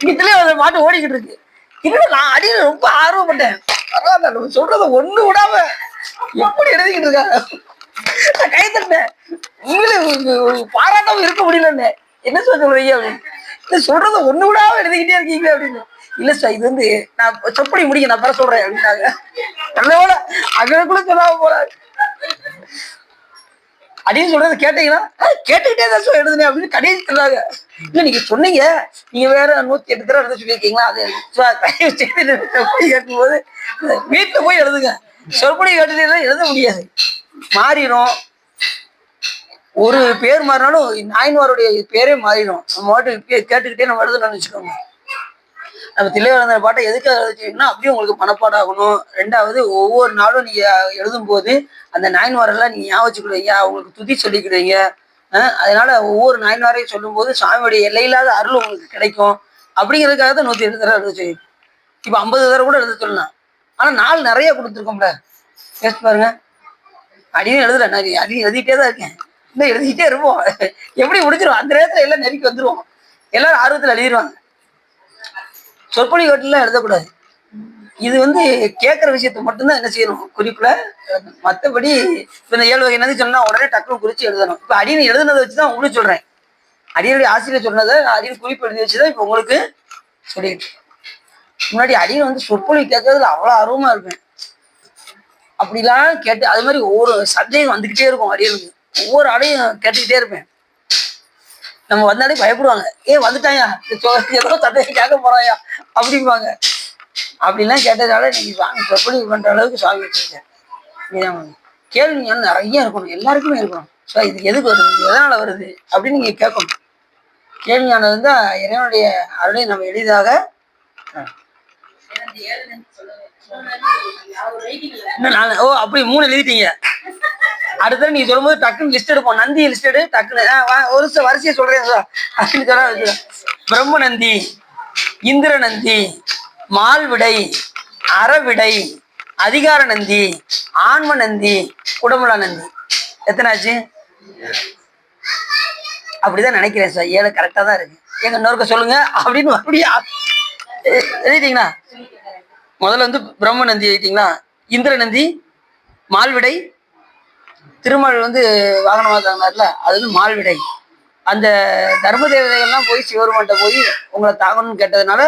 இங்க தில்லைவளந்தர் பாட்டு ஓடிக்கிட்டு இருக்கு. இன்னும் நான் அடியில் ரொம்ப ஆர்வப்பட்டேன். பரவாயில்ல, சொல்றத ஒண்ணு விடாம எப்படி எழுதிக்கிட்டு இருக்காங்க. நான் கை தட்டேன். உங்களே பாராட்டாம இருக்க முடியலன்னு. என்ன சொல்றீங்க அப்படின்னு. சொல்றத ஒண்ணு விடாம எழுதிக்கிட்டே இருக்கீங்க அப்படின்னு. இல்ல சார், இது வந்து நான் சொப்படி முடிக்க நான் பெற சொல்றேன் அப்படின்னாங்க. நல்லவோட அங்கக்குள்ள சொல்லாம போறாரு அப்படின்னு சொல்றது கேட்டீங்கன்னா, கேட்டுக்கிட்டே தான் சார் எழுதுனேன் அப்படின்னு கடைசி சொன்னாங்க. இல்ல நீங்க சொன்னீங்க, நீங்க வேற 108 தடவை எழுத சொல்லியிருக்கீங்களா, அது சொற்பொழி கேட்கும்போது வீட்டுல போய் எழுதுங்க. சொற்பொழி கேட்டுட்டே எழுத முடியாது, மாறிடும். ஒரு பேர் மாறினாலும் நாயன்மாருடைய பேரே மாறிடும். நம்ம பாட்டு கேட்டுக்கிட்டே நம்ம எழுதணும்னு வச்சுக்கோங்க. நம்ம தில்லைவளந்தர் பாட்டை எதுக்காக எழுதிச்சீங்கன்னா, அப்படியே உங்களுக்கு மனப்பாடம் ஆகணும். 2வது, ஒவ்வொரு நாளும் நீங்க எழுதும் போது அந்த நாயன்மாரெல்லாம் நீங்க ஞாபகம் வச்சுக்கிடுவீங்க, அவங்களுக்கு துதி சொல்லிக்கிடுவீங்க. அதனால ஒவ்வொரு நாயன்மாரையும் சொல்லும் போது சாமியுடைய எல்லையில்லாத அருள் உங்களுக்கு கிடைக்கும். அப்படிங்கிறதுக்காக தான் 108 தடவை எழுத சொல்லி. இப்ப 50 தடவை கூட எழுத சொல்லலாம். ஆனா நாள் நிறைய கொடுத்துருக்கோம்ல, பேச பாருங்க. அடியும் எழுதுறேன், நான் அடியும் எழுதிட்டே தான் இருக்கேன். இன்னும் எழுதிக்கிட்டே இருப்போம். எப்படி முடிச்சிருவோம் அந்த நேரத்துல எல்லாம் நெருக்கி வந்துருவோம். எல்லாரும் ஆர்வத்துல எழுதிடுவாங்க. சொற்பொழி கட்டுலாம் எழுதக்கூடாது. இது வந்து கேட்குற விஷயத்த மட்டும்தான் என்ன செய்யணும் குறிப்புல. மற்றபடி இப்போ இந்த 7 வகை நந்தி சொன்னா உடனே டக்குனு குறிச்சு எழுதணும். இப்போ அடியில் எழுதுனதை வச்சுதான் உங்களுக்கு சொல்றேன். அடியுடைய ஆசிரியர் சொன்னதை அடியில் குறிப்பு எழுதி வச்சுதான் இப்போ உங்களுக்கு சொல்லிட்டு. முன்னாடி அடியில் வந்து சொற்பொழி கேட்கறதுல அவ்வளோ ஆர்வமா இருப்பேன். அப்படிலாம் கேட்டு அது மாதிரி ஒவ்வொரு சந்தேகம் வந்துக்கிட்டே இருக்கும். அடியலுக்கு ஒவ்வொரு ஆடையும் கேட்டுக்கிட்டே இருப்பேன். நம்ம வந்தாலே பயப்படுவாங்க, வந்துட்டாயா ஏதோ சந்தேகம் கேட்க போறாயா அப்படிம்பாங்க. அப்படிலாம் கேட்டதால நீங்க சாமி சொற்பொழிவு பண்ற அளவுக்கு சாமி வச்சிருக்கேன். கேள்வி ஞானம் நிறைய இருக்கணும், எல்லாருக்குமே இருக்கணும். ஸோ இது எதுக்கு வருது, எதனால வருது அப்படின்னு நீங்க கேட்கணும். கேள்வி ஞானம் இருந்தா இறைவனுடைய அருளை நம்ம எளிதாக. அப்படி 3 எழுதிட்டீங்க. அடுத்த நீங்க சொல்லும்போது டக்குன்னு லிஸ்ட் எடுப்போம். நந்தி லிஸ்ட் எடு டக்குன்னு. ஒரு வரிசையை சொல்றேன் சார் அப்படின்னு சொன்னா, பிரம்ம நந்தி, இந்திர நந்தி, மால்விடை, அறவிடை, அதிகார நந்தி, ஆன்ம நந்தி, குடமுலா நந்தி. எத்தனாச்சு? அப்படிதான் நினைக்கிறேன் சார். 7 கரெக்டா தான் இருக்கு. எங்க இன்னொருக்க சொல்லுங்க அப்படின்னு அப்படியா எழுதிட்டீங்களா? முதல்ல வந்து பிரம்ம நந்தி எழுதிட்டீங்களா? இந்திர நந்தி, மால்விடை, திருமால் வந்து வாகனமாக தாங்கினார்ல, அது வந்து மால்விடை. அந்த தர்ம தேவதைகள்லாம் போய் சிவருமான்ட்ட போய் உங்களை தாங்கணும்னு கேட்டதுனால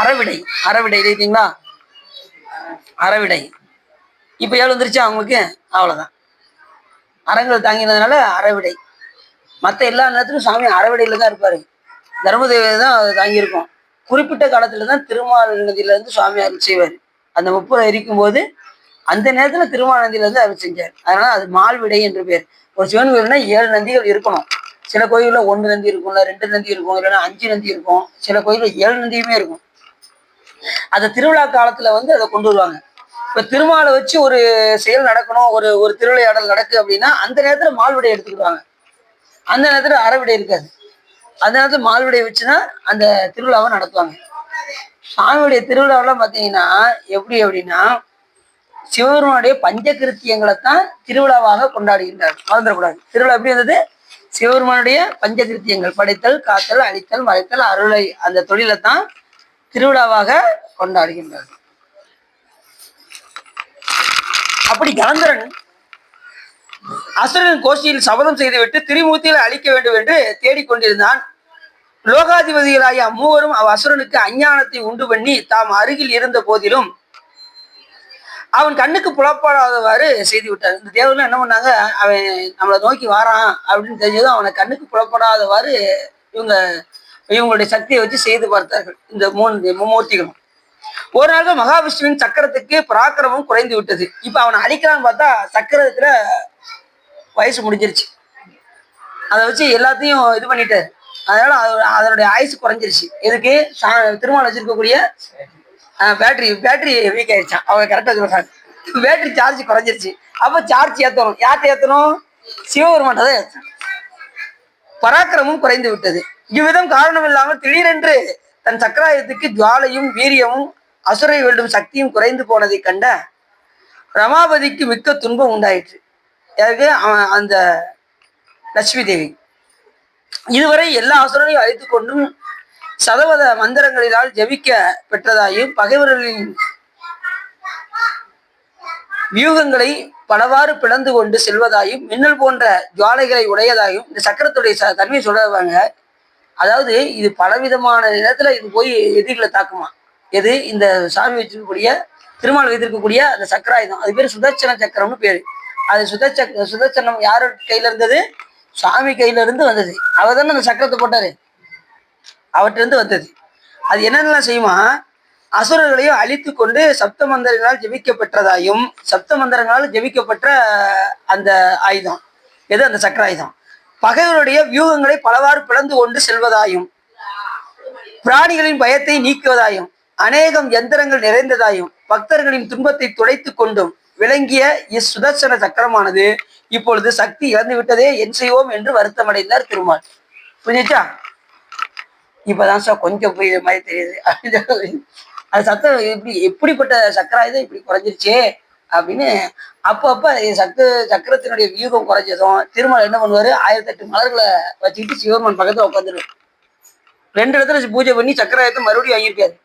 அறவிடை. அறவிடை எழுதிட்டீங்களா? அறவிடை. இப்போ 7 வந்துருச்சா அவங்களுக்கு? அவ்வளோதான். அறங்கள் தாங்கினதுனால அறவிடை. மற்ற எல்லா நேரத்திலும் சாமி அறவிடையில தான் இருப்பாரு. தர்ம தேவதை தான் அது தாங்கியிருக்கும். குறிப்பிட்ட காலத்துல தான் திருமால் நதியில இருந்து சுவாமி அருள் செய்வார். அந்த 30 எரிக்கும் போது அந்த நேரத்துல திருமால் நதியில இருந்து அருள் செஞ்சார். அதனால அது மால்விடை என்று பேர். ஒரு சிவன் கோயில்னா 7 நந்திகள் இருக்கணும். சில கோயில்ல 1 நந்தி இருக்கும், இல்லை 2 நந்தி இருக்கும், இல்லைன்னா 5 நந்தி இருக்கும். சில கோயில்ல 7 நந்தியுமே இருக்கும். அதை திருவிழா காலத்துல வந்து அதை கொண்டு வருவாங்க. இப்ப திருமாலை வச்சு ஒரு செயல் நடக்கணும், ஒரு ஒரு திருவிளையாடல் நடக்கு அப்படின்னா அந்த நேரத்துல மால்விடை எடுத்துக்கிடுவாங்க. அந்த நேரத்துல அறவிடை இருக்காது. அந்த நேரத்துல மால்விடை வச்சுதான் அந்த திருவிழாவை நடத்துவாங்க. சாமியுடைய திருவிழாவெல்லாம் பார்த்தீங்கன்னா எப்படி அப்படின்னா, சிவபெருமானுடைய பஞ்சகிருத்தியங்களை தான் திருவிழாவாக கொண்டாடுகின்றார். மறந்துடக்கூடாது. திருவிழா எப்படி இருந்தது? சிவபெருமானுடைய பஞ்சகிருத்தியங்கள், படைத்தல், காத்தல், அழித்தல், மறைத்தல், அருளை, அந்த தொழிலை தான் திருவிழாவாக கொண்டாடுகின்றார்கள். அப்படி கந்தரன் அசுரன் கோஷ்டியில் சபதம் செய்துவிட்டு திரிமூர்த்திகளை அழிக்க வேண்டும் என்று தேடிக்கொண்டிருந்தான். லோகாதிபதிகளாகிய அம்மூவரும் அசுரனுக்கு அஞ்ஞானத்தை உண்டு பண்ணி தாம் அருகில் இருந்த போதிலும் அவன் கண்ணுக்கு புலப்படாதவாறு செய்து விட்டார். இந்த தேவர்கள் என்ன பண்ணாங்க, அவன் நம்மளை நோக்கி வாரான் அப்படின்னு தெரிஞ்சதும் அவனை கண்ணுக்கு புலப்படாதவாறு இவங்களுடைய சக்தியை வச்சு செய்து பார்த்தார்கள் இந்த மும்மூர்த்திகளும். ஒரு நாள் மகாவிஷ்ணுவின் சக்கரத்துக்கு பராக்கிரமம் குறைந்து விட்டது. இப்ப அவனை அழிக்கலான்னு பார்த்தா சக்கரத்துல வயசு முடிஞ்சிருச்சு. அதை வச்சு எல்லாத்தையும் இது பண்ணிட்டாரு. அதனால அதனுடைய ஆயுசு குறைஞ்சிருச்சு. எதுக்கு? திருமால் வச்சிருக்கக்கூடிய பேட்டரி வீக் ஆயிடுச்சான். அவங்க கரெக்டா சொல்றாங்க, பேட்டரி சார்ஜ் குறைஞ்சிருச்சு. அப்ப சார்ஜ் ஏத்தணும். யார்கிட்ட ஏத்தணும்? சிவபெருமான் தான் ஏத்தணும். பராக்கிரமும் குறைந்து விட்டது. இவ்விதம் காரணம் இல்லாமல் திடீரென்று தன் சக்கராயத்துக்கு ஜுவாலையும் வீரியமும் அசுரை வெல்லும் சக்தியும் குறைந்து போனதை கண்ட ரமாபதிக்கு மிக்க துன்பம் உண்டாயிற்று. யாருக்கு? அந்த லட்சுமி தேவி. இதுவரை எல்லா அசுரனையும் அழித்து கொண்டும் சதவத மந்திரங்களினால் ஜபிக்க பெற்றதாயும் பகைவர்களின் வியூகங்களை பலவாறு பிளந்து கொண்டு செல்வதாயும் மின்னல் போன்ற ஜுவாலைகளை உடையதாயும் இந்த சக்கரத்துடைய தன்மையை சொல்றாங்க. அதாவது இது பலவிதமான நேரத்துல இது போய் எதிரிகளை தாக்குமா. எது? இந்த சாமி வச்சிருக்கக்கூடிய திருமால் வைத்திருக்கக்கூடிய அந்த சக்கராயுதம், அது பேர் சுதர்சன சக்கரம்னு பேரு. அது சுதர்சனம் யாரு கையில இருந்தது? சாமி கையில இருந்து வந்தது. அவர் தானே அந்த சக்கரத்தை போட்டாரு, அவற்றிலிருந்து வந்தது. அது என்னென்னலாம் செய்யுமா? அசுரர்களையும் அழித்து கொண்டு சப்த மந்திரங்களால் ஜெபிக்க பெற்றதாயும் சப்த மந்திரங்களால் ஜெபிக்கப்பட்ட அந்த ஆயுதம் எது? அந்த சக்கராயுதம் பகைவருடைய வியூகங்களை பலவாறு பிளந்து கொண்டு செல்வதாயும் பிராணிகளின் பயத்தை நீக்குவதாயும் அநேகம் யந்திரங்கள் நிறைந்ததாயும் பக்தர்களின் துன்பத்தை துடைத்து கொண்டும் விளங்கிய இச்சுதர்சன சக்கரமானது இப்பொழுது சக்தி இழந்து விட்டதே, என் செய்வோம் என்று வருத்தமடைந்தார் திருமால். புரிஞ்சுச்சா? இப்பதான் சார் கொஞ்சம் புரியுற மாதிரி தெரியுது. அது சத்தம் எப்படிப்பட்ட சக்கராயுதம் இப்படி குறைஞ்சிருச்சே அப்படின்னு அப்பப்ப சக்கரத்தினுடைய வியூகம் குறைஞ்சதும் திருமால் என்ன பண்ணுவாரு? 1008 மலர்களை வச்சுக்கிட்டு சிவபெருமான் பக்கத்துல உட்காந்துருவாரு. 2 இடத்துல பூஜை பண்ணி சக்கராயுதத்தை மறுபடியும் வாங்கியிருக்காரு.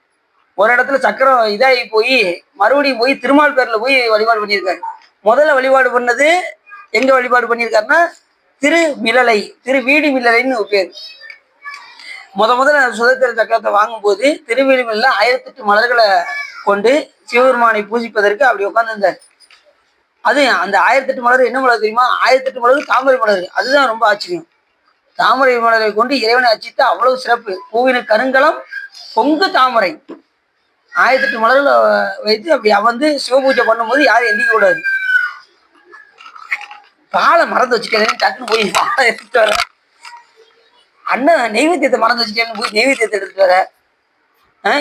ஒரு இடத்துல சக்கரம் இதாகி போய் மறுபடியும் போய் திருமால் பேர்ல போய் வழிபாடு பண்ணியிருக்காரு. முதல்ல வழிபாடு பண்ணது எங்க வழிபாடு பண்ணியிருக்காருன்னா திருவீடி மில்லலைன்னு பேர். முதல்ல சுதந்திர சக்கரத்தை வாங்கும் போது திருவீடி மில்ல 1008 மலர்களை கொண்டு சிவபெருமானை பூஜிப்பதற்கு அப்படி உட்கார்ந்துருந்தார். அது அந்த 1008 மலர் என்ன மலர் தெரியுமா? 1008 மலர் தாமரை மலர். அதுதான் ரொம்ப ஆச்சரியம். தாமரை மலரை கொண்டு இறைவனை அர்ச்சித்து அவ்வளவு சிறப்பு. பூவின கருங்கலம் பொங்கு தாமரை 1008 மலர்களை வைத்து அப்படி அமர்ந்து சிவபூஜை பண்ணும்போது யாரும் எந்திக்க கூடாது. பாலை மறந்து வச்சுட்டேன், டக்குன்னு போய் பாலை எடுத்துட்டு வர. அண்ணன் நெய்வேத்தியத்தை மறந்து வச்சுட்டேன்னு போய் நெய்வேத்தியத்தை எடுத்துட்டு வர.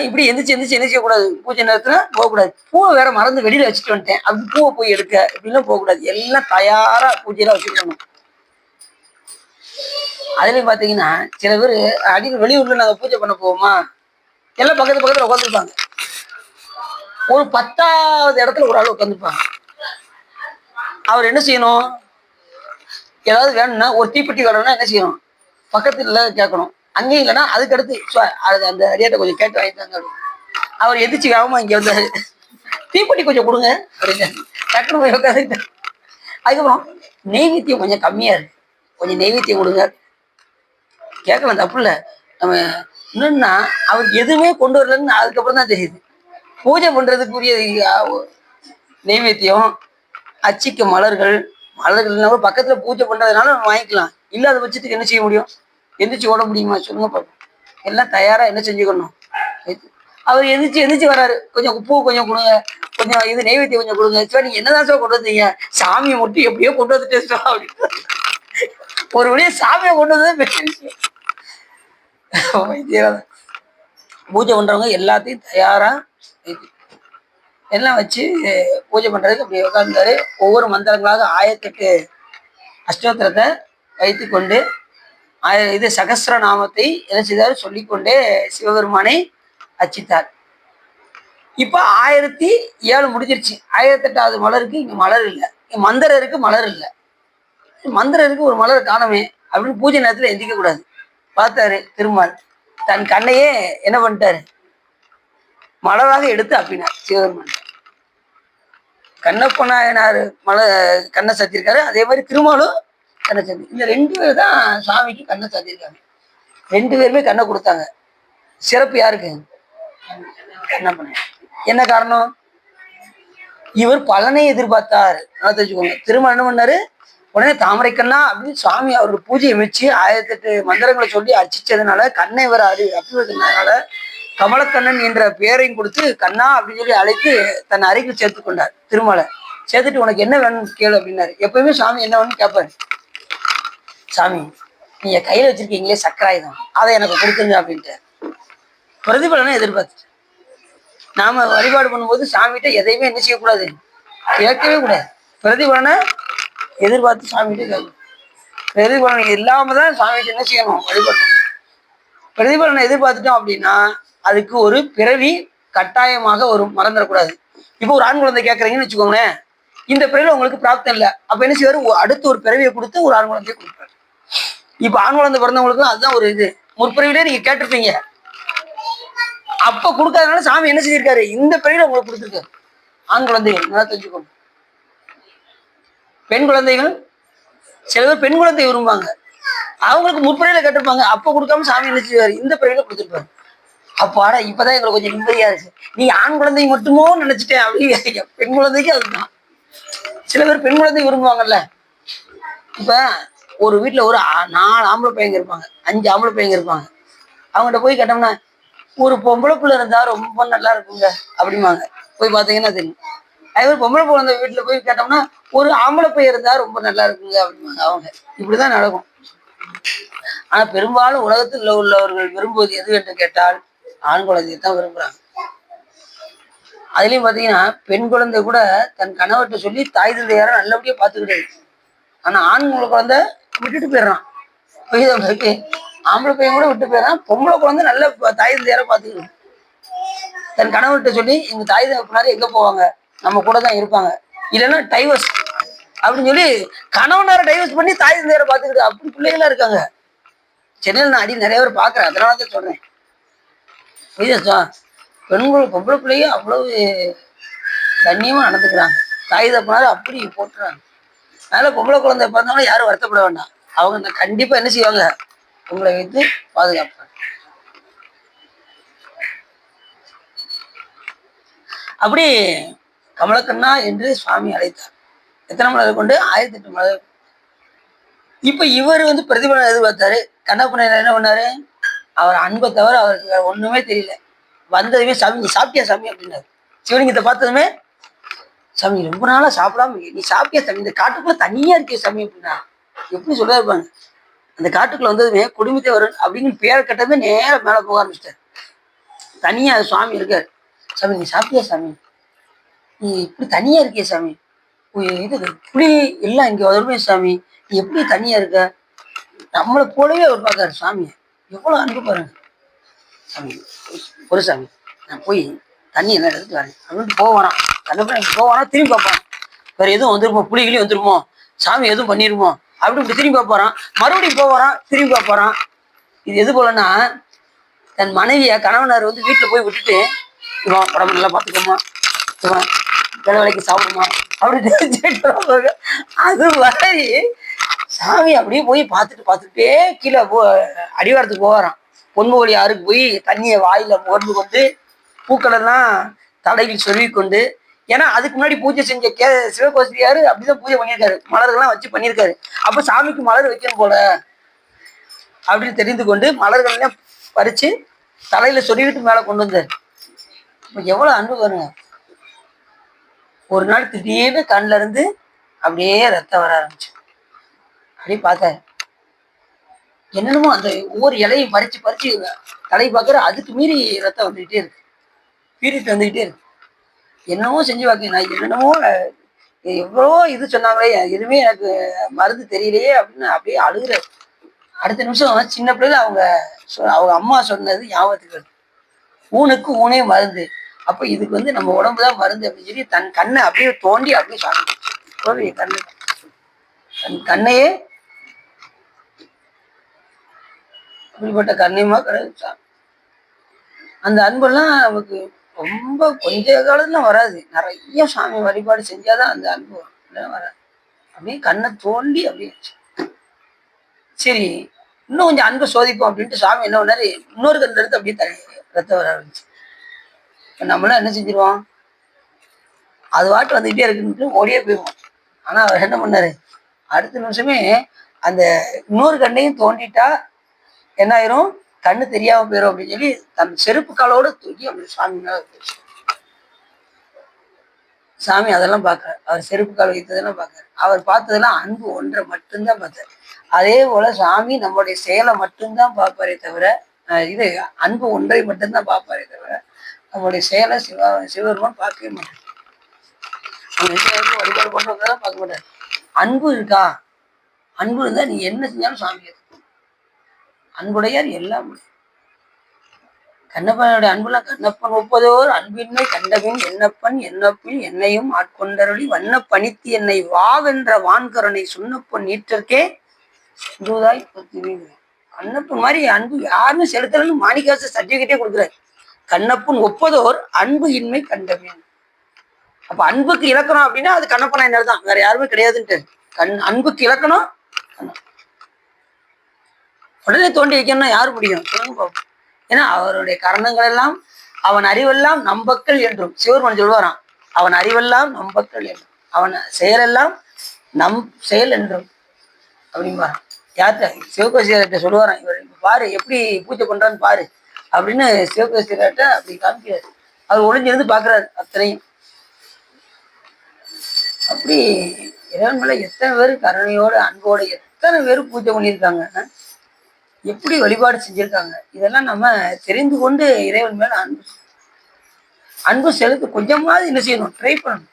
இப்படி எந்திரிச்சு கூடாது. பூஜை நேரத்துல போகக்கூடாது. பூவை வேற மறந்து வெளியில வச்சுட்டு வந்துட்டேன், அப்படி பூவை போய் எடுக்க இப்படிலாம் போகக்கூடாது. எல்லாம் தயாரா பூஜையெல்லாம் வச்சுக்கணும். அதுலயும் பாத்தீங்கன்னா சில பேர் அடிக்கடி வெளியூர்ல நாங்க பூஜை பண்ண போவோமா, எல்லாம் பக்கத்துல உட்காந்துருப்பாங்க. ஒரு 10வது இடத்துல ஒரு ஆள் உட்காந்துருப்பாங்க. அவர் என்ன செய்யணும்? ஏதாவது வேணும்னா ஒரு தீப்பெட்டி வேணும்னா என்ன செய்யணும்? பக்கத்துல கேட்கணும். அங்கேயும் இல்லைன்னா அதுக்கு அடுத்து அந்த அடியாட்ட கொஞ்சம் கேட்டு வாங்கிட்டாங்க. அவர் எதிர்த்து வேகமா இங்க வந்தாரு, தீப்பெட்டி கொஞ்சம் கொடுங்க அப்படின்னு டக்குனு போய் உட்காந்துட்டார். அதுக்கப்புறம் நெய்வேத்தியம் கொஞ்சம் கம்மியா இருக்கு, கொஞ்சம் நெய்வேத்தியம் கொடுங்க கேட்கலாம், தப்பு இல்லை. நம்ம என்னன்னா அவர் எதுவுமே கொண்டு வரலன்னு அதுக்கப்புறம் தான் தெரியுது. பூஜை பண்றதுக்குரிய நெய்வேத்தியம், அச்சிக்க மலர்கள் நம்ம பக்கத்துல பூஜை பண்றதுனால நம்ம வாங்கிக்கலாம். இல்லாத பட்சத்துக்கு என்ன செய்ய முடியும்? எந்திரிச்சு ஓட முடியுமா? சொல்லுங்க பார்ப்போம். எல்லாம் தயாரா என்ன செஞ்சுக்கணும்? அவர் எந்திரிச்சு வராரு, கொஞ்சம் பூ கொஞ்சம் கொடுங்க, கொஞ்சம் இது நெய்வேத்தியம் கொஞ்சம் கொடுங்க. சார் நீங்க என்னதான் சார் கொண்டு வந்தீங்க? சாமியை மட்டும் எப்படியோ கொண்டு வந்துட்டு அப்படின்னு ஒரு வழியா சாமியை கொண்டு வந்தது பெரிய விஷயம். பூஜை பண்றவங்க எல்லாத்தையும் தயாரா எல்லாம் வச்சு பூஜை பண்றதுக்கு அப்படி உட்கார்ந்தாரு. ஒவ்வொரு மந்திரங்களாக 1008 அஷ்டோத்திரத்தை வைத்து கொண்டு இது சகஸ்ர நாமத்தை என்ன செய்தாரு? சொல்லிக்கொண்டே சிவபெருமானை அர்ச்சித்தார். இப்ப 1007 முடிஞ்சிருச்சு. 1008வது மலருக்கு இங்க மலர் இல்லை, மந்திரருக்கு மலர் இல்லை. மந்திரருக்கு ஒரு மலர் காணமே அப்படின்னு பூஜை நேரத்துல எந்திக்க கூடாது. பார்த்தாரு திருமால், தன் கண்ணையே என்ன பண்ணிட்டாரு? மலராக எடுத்து அப்பினார் சிவபெருமான். கண்ணப்ப நாயனார் கண்ணை சாத்தியிருக்காரு. அதே மாதிரி திருமாலும் கண்ணை சாத்தி. இந்த 2 பேர் தான் சுவாமிக்கு கண்ணை சாத்தியிருக்காங்க. 2 பேருமே கண்ணை கொடுத்தாங்க. சிறப்பு யாருக்கு? கண்ணப்ப. என்ன காரணம்? இவர் பலனை எதிர்பார்த்தார். தெரிஞ்சுக்கோங்க. திருமணம் என்ன பண்ணாரு? உடனே தாமரை கண்ணா அப்படின்னு சுவாமி அவரோட பூஜையை வச்சு 1008 மந்திரங்களை சொல்லி அர்ச்சிச்சதுனால கண்ணை இவர் அப்படின்றதுனால கமலக்கண்ணன் என்ற பெயரையும் கொடுத்து கண்ணா அப்படின்னு சொல்லி அழைத்து தன் அறைக்கு சேர்த்து கொண்டார். திருமலை சேர்த்துட்டு உனக்கு என்ன வேணும்னு கேளு அப்படின்னாரு. எப்பயுமே சாமி என்ன வேணும்னு கேட்பாரு. சாமி நீங்க கையில வச்சிருக்கீங்களே சக்கராயுதம், அதை எனக்கு கொடுத்துங்க அப்படின்ட்டு பிரதிபலனை எதிர்பார்த்துட்டு. நாம வழிபாடு பண்ணும்போது சாமிகிட்ட எதையுமே என்ன செய்யக்கூடாது, கேட்கவே கூடாது. பிரதிபலனை எதிர்பார்த்து சாமிகிட்ட கேட்கணும். பிரதிபலன் இல்லாம தான் சாமிகிட்ட என்ன செய்யணும், வழிபாடு. பிரதிபலனை எதிர்பார்த்துட்டோம் அப்படின்னா அதுக்கு ஒரு பிறவி கட்டாயமாக ஒரு மறந்துடக்கூடாது. இப்போ ஒரு ஆண் குழந்தை கேட்கறீங்கன்னு வச்சுக்கோங்களேன், இந்த பிறவில உங்களுக்கு பிராப்தம் இல்லை, அப்ப என்ன செய்வாரு, அடுத்து ஒரு பிறவியை கொடுத்து ஒரு ஆண் குழந்தையை கொடுப்பாரு. இப்ப ஆண் குழந்தை பிறந்தவங்களுக்கு அதுதான் ஒரு இது. முற்பிறவிலே நீங்க கேட்டிருப்பீங்க, அப்ப கொடுக்காதனால சாமி என்ன செஞ்சிருக்காரு, இந்த பிறவில உங்களுக்கு கொடுத்துருக்காரு. ஆண் குழந்தைகள் நல்லா தெரிஞ்சுக்கணும். பெண் குழந்தைகள் சில பேர் பெண் குழந்தை விரும்புவாங்க, அவங்களுக்கு முற்பிறவில கேட்டிருப்பாங்க, அப்ப கொடுக்காம சாமி என்ன செய்வாரு, இந்த பிறவில கொடுத்துருப்பாரு. அப்பாடா இப்பதான் எங்களுக்கு கொஞ்சம் நிம்மதியா இருக்கு. நீ ஆண் குழந்தை மட்டுமோ நினைச்சிட்டேன் அப்படின்னு. பெண் குழந்தைக்கு அதுதான். சில பேர் பெண் குழந்தை விரும்புவாங்கல்ல. இப்ப ஒரு வீட்டுல ஒரு 4 ஆம்பளை பையங்க இருப்பாங்க, 5 ஆம்பளை பையங்க இருப்பாங்க. அவங்ககிட்ட போய் கேட்டோம்னா ஒரு பொம்பளை பிள்ளை இருந்தா ரொம்ப நல்லா இருக்குங்க அப்படிம்பாங்க. போய் பார்த்தீங்கன்னா தெரியும். அதே மாதிரி பொம்பளை குழந்தை வீட்டுல போய் கேட்டோம்னா ஒரு ஆம்பளை பையன் இருந்தா ரொம்ப நல்லா இருக்குங்க அப்படிம்பாங்க. அவங்க இப்படிதான் நடக்கும். ஆனா பெரும்பாலும் உலகத்தில் உள்ளவர்கள் விரும்புவது எது என்று கேட்டால் ஆண் குழந்தையை தான் விரும்புறாங்க. அதுலயும் பாத்தீங்கன்னா பெண் குழந்தை கூட தன் கணவர்கிட்ட சொல்லி தாய் தந்தையார நல்லபடியா பாத்துக்கிட்டே. ஆனா ஆண் குழந்தை விட்டுட்டு போயிடுறான். ஆம்பளை பையன் கூட விட்டு போயிடறான். பொம்பளை குழந்தை நல்ல தாய் தந்தையார பாத்துக்கிடும். தன் கணவர்கிட்ட சொல்லி எங்க தாய் தந்தையாரு எங்க போவாங்க, நம்ம கூட தான் இருப்பாங்க, இல்லைன்னா டைவர்ஸ் அப்படின்னு சொல்லி கணவனார டைவர்ஸ் பண்ணி தாய் தந்தையார பாத்துக்கிட்டு அப்படி பிள்ளைகளா இருக்காங்க. சென்னையில் நான் அடி நிறைய பேர் பாக்குறேன். அதனாலதான் சொல்றேன். பெண்கள் பொம்பளை பிள்ளையும் அவ்வளவு கண்ணியமா நடந்துக்கிறாங்க. தாய் தப்பனாரு அப்படி போட்டுறாங்க. அதனால பொம்பளை குழந்தை பிறந்தவங்களும் யாரும் வருத்தப்பட வேண்டாம். அவங்க கண்டிப்பா என்ன செய்வாங்க, உங்களை வைத்து பாதுகாப்பாங்க. அப்படி கமலக்கண்ணா என்று சுவாமி அழைத்தார். எத்தனை மலர் கொண்டு? 1008 மலர். இப்ப இவர் பிரதிபலன் எதிர்பார்த்தாரு. கண்ணப்பண்ண என்ன பண்ணாரு, அவர் அன்பை தவிர அவருக்கு வேற ஒண்ணுமே தெரியல. வந்ததுமே சாமி நீ சாப்பிட்டியா சாமி அப்படின்னாரு. சிவலிங்கத்தை பார்த்ததுமே சாமி ரொம்ப நாளா சாப்பிடாம நீ சாப்பிட்டியா சாமி, இந்த காட்டுக்குள்ள தனியா இருக்கே சாமி அப்படின்னா. எப்படி சொல்ல இருப்பாங்க. அந்த காட்டுக்குள்ள வந்ததுமே குடும்பத்தேவர் அப்படின்னு பேரை கட்டது நேரம் மேல போக ஆரம்பிச்சிட்டாரு. தனியா சுவாமி இருக்காரு. சாமி நீ சாப்பிட்டியா சாமி, நீ இப்படி தனியா இருக்கிய சாமி, இது புலி எல்லாம் இங்க வருமே சாமி, நீ எப்படி தனியா இருக்க. நம்மளை போலவே அவர் பார்க்காரு சாமி. எவ்வளவு அன்பு பாருங்க. சாமி ஒரு சாமி நான் போய் தண்ணி எல்லாம் எடுத்துட்டு வரேன் அப்படின்ட்டு போவாரான். கண்ணப்ப போவானா திரும்பி பார்ப்பான். வேற எதுவும் வந்துருமோ, புலிகளையும் வந்துருமோ, சாமி எதுவும் பண்ணிருமோ அப்படின்னு திரும்பி பார்ப்பாரான். மறுபடியும் போவாரான், திரும்பி பார்ப்பாரான். இது எது போலன்னா தன் மனைவிய கணவனார் வீட்டுல போய் விட்டுட்டு இவன் உடம்பு நல்லா பார்த்துக்கோமா, இவன் வேலை வேலைக்கு சாப்பிடுமா அப்படின்னு அது வரை சாமி அப்படியே போய் பார்த்துட்டே கீழே அடிவாரத்துக்கு போவாரான். பொன்முகலி ஆறுக்கு போய் தண்ணியை வாயில முகர்ந்து கொண்டு பூக்களெல்லாம் தலையில் சொருவி கொண்டு, ஏன்னா அதுக்கு முன்னாடி பூஜை செஞ்ச சிவகோசிரியாரு அப்படிதான் பூஜை பண்ணியிருக்காரு, மலர்கள்லாம் வச்சு பண்ணியிருக்காரு. அப்ப சாமிக்கு மலர் வைக்கணும் போல அப்படின்னு தெரிந்து கொண்டு மலர்கள்லாம் பறிச்சு தலையில சொருவிட்டு மேல கொண்டு வந்தாரு. எவ்வளவு அன்பு பாருங்க. ஒரு நாள் திடீர்னு கண்ணுல இருந்து அப்படியே ரத்தம் வர ஆரம்பிச்சு. அப்படியே பார்த்தாரு. என்னென்னமோ அந்த ஒவ்வொரு இலையும் பறிச்சு பறிச்சு தலை பார்க்குற, அதுக்கு மீறி ரத்தம் வந்துகிட்டே இருக்கு, பீரிட்டு வந்துகிட்டே இருக்கு. என்னமோ செஞ்சு பார்க்க, நான் என்னென்னமோ எவ்வளவோ இது சொன்னாங்களே, எதுவுமே எனக்கு மருந்து தெரியலையே அப்படின்னு அப்படியே அழுகுற. அடுத்த நிமிஷம் சின்ன பிள்ளைல அவங்க அம்மா சொன்னது ஞாபகத்துக்கு வருது. ஊனுக்கு ஊனே மருந்து, அப்ப இதுக்கு நம்ம உடம்புதான் மருந்து அப்படின்னு சொல்லி தன் கண்ணை அப்படியே தோண்டி அப்படியே சாமி கண்ணு தன் கண்ணையே அப்படிப்பட்ட கண்ணியமா கிடைச்சா. அந்த அன்பெல்லாம் நமக்கு ரொம்ப கொஞ்ச காலத்துல வராது. நிறைய சாமி வழிபாடு செஞ்சாதான் அந்த அன்பு வரும். இல்லைன்னா வராது. அப்படியே கண்ணை தோண்டி அப்படியே சரி இன்னும் கொஞ்சம் அன்பை சோதிப்போம் அப்படின்ட்டு சாமி என்ன பண்ணாரு, இன்னொரு கண் எடுத்து அப்படியே ரத்தம் வர ஆரம்பிச்சு. நம்மளாம் என்ன செஞ்சிருவோம், அது வாட்டு வந்துகிட்டே இருக்குன்னு ஓடியே போயிடுவோம். ஆனா அவர் என்ன பண்ணாரு, அடுத்த நிமிஷமே அந்த இன்னொரு கண்ணையும் தோண்டிட்டா என்ன ஆயிரும், கண்ணு தெரியாம போயிடும் அப்படின்னு சொல்லி தன் செருப்பு காலோட தூக்கி அப்படி சாமி மேல வச்சு. சாமி அதெல்லாம் பார்க்கறாரு. அவர் செருப்பு கால் வைத்ததெல்லாம் பார்க்கறாரு. அவர் பார்த்ததெல்லாம் அன்பு ஒன்றை மட்டும்தான் பார்த்தாரு. அதே போல சாமி நம்மளுடைய செயலை மட்டும்தான் பார்ப்பாரே தவிர, இது அன்பு ஒன்றை மட்டும்தான் பார்ப்பாரே தவிர நம்மளுடைய செயலை சிவபெருமான் பார்க்கவே மாட்டார். வழிபாடு பண்றதெல்லாம் பார்க்க மாட்டார். அன்பு இருக்கா, அன்பு இருந்தா நீ என்ன செஞ்சாலும் சாமி அன்புடையார் எல்லாம். கண்ணப்பனுடைய அன்புலாம் கண்ணப்பன் ஒப்பதோர் அன்பின்மை கண்டபின் என்னப்பன் என்னப்பில் என்னையும் ஆட்கொண்டருளி வண்ண பணித்து என்னை வாவென்ற வான்கரனை சுண்ணப்பன் நீற்றற்கே இதுதாய் கண்ணப்பன் மாதிரி அன்பு யாருமே செலுத்தலன்னு மாணிக்காசு சர்டிபிகேட்டே கொடுக்குறாரு. கண்ணப்பன் ஒப்பதோர் அன்பு இன்மை கண்டபின். அப்ப அன்புக்கு இலக்கணம் அப்படின்னா அது கண்ணப்பனாயினர் தான், வேற யாருமே கிடையாதுன்ட்டு. அன்புக்கு இலக்கணம் உடனே தோண்டி வைக்கணும்னா யாரு முடியும் சொல்லுங்க பாப்போம். ஏன்னா அவருடைய கரணங்கள் எல்லாம் அவன் அறிவெல்லாம் நம்பக்கள் என்றும் சிவபெருமான் சொல்லுவாராம். அவன் அறிவெல்லாம் நம்பக்கள் என்றும் அவன் செயலெல்லாம் நம் செயல் என்றும் அப்படின்பாரான். யார்கிட்ட, சிவகோசியர்கிட்ட சொல்லுவாரான். இவர் பாரு எப்படி பூஜை பண்றான்னு பாரு அப்படின்னு சிவகோசியர்கிட்ட அப்படி காமிக்கிறாரு. அவர் ஒளிஞ்சிருந்து பாக்குறாரு அத்தனையும். அப்படி இறைவன் மேல எத்தனை பேர் கருணையோட அன்போட எத்தனை பேர் பூஜை பண்ணியிருக்காங்க, எப்படி வழிபாடு செஞ்சிருக்காங்க. இதெல்லாம் நம்ம தெரிந்து கொண்டு இறைவன் மேல அன்பு செலுத்து கொஞ்சமாவது என்ன செய்யணும், ட்ரை பண்ணணும்,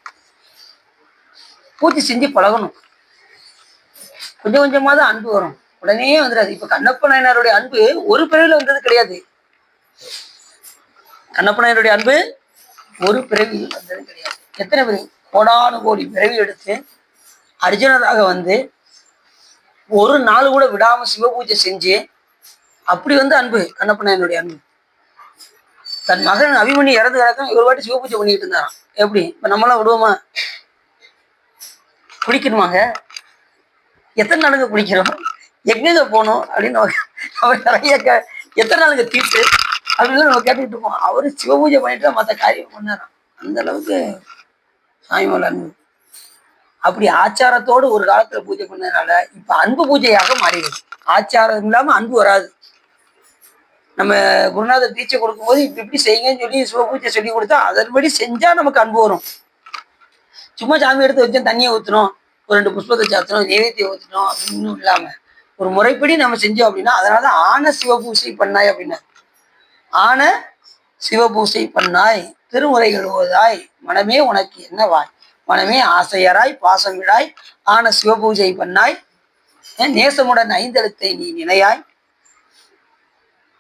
பூஜை செஞ்சு பழகணும். கொஞ்சம் கொஞ்சமாவது அன்பு வரும், உடனே வந்துடாது. இப்ப கண்ணப்ப நாயனாருடைய அன்பு ஒரு பிறவில வந்தது கிடையாது. கண்ணப்ப நாயனுடைய அன்பு ஒரு பிறவியில் வந்தது கிடையாது. எத்தனை பிறவி, கோடானு கோடி பிறவி எடுத்து அர்ஜுனராக வந்து ஒரு நாள் கூட விடாம சிவ பூஜை செஞ்சு அப்படி வந்து அன்பு கண்ணப்ப நாயனுடைய அன்பு. தன் மகன் அபிமன்யு இறந்து கிடக்கும், இவர் வாட்டி சிவ பூஜை பண்ணிட்டு இருந்தாராம். எப்படி இப்ப நம்மளாம் விடுவோமா, குளிக்கணுமாங்க, எத்தனை நாளுங்க குளிக்கிறோம், எங்கெங்க போகணும் அப்படின்னு அவர் நிறைய எத்தனை நாளுங்க தீட்டு அப்படின்னு நம்ம கேட்டுக்கிட்டு இருப்போம். அவரு சிவ பூஜை பண்ணிட்டு மற்ற காரியம் பண்ணாராம். அந்த அளவுக்கு சாமி மேல அன்பு. அப்படி ஆச்சாரத்தோடு ஒரு காலத்துல பூஜை பண்ணதுனால இப்ப அன்பு பூஜையாக மாறிடுது. ஆச்சாரம் இல்லாம அன்பு வராது. நம்ம குருநாதர் தீட்சை கொடுக்கும்போது இப்படி இப்படி செய்யுங்கன்னு சொல்லி சிவபூஜை சொல்லி கொடுத்தா அதன்படி செஞ்சா நமக்கு அன்பு வரும். சும்மா சாமி எடுத்து வச்சோம், தண்ணியை ஊற்றணும், ஒரு 2 புஷ்பத்தை சாத்தணும், நைவேத்தியம் ஊற்றணும் அப்படின்னு இல்லாம ஒரு முறைப்படி நம்ம செஞ்சோம் அப்படின்னா, அதனாலதான் ஆன சிவபூசை பண்ணாய் அப்படின்னா, ஆன சிவபூசை பண்ணாய் திருமுறைகள் ஓதாய் மனமே உனக்கு என்ன வாய் மனமே ஆசையராய் பாசம் விடாய் ஆன சிவபூஜை பண்ணாய் நேசமுடன் 5 எழுத்தை நீ நினையாய்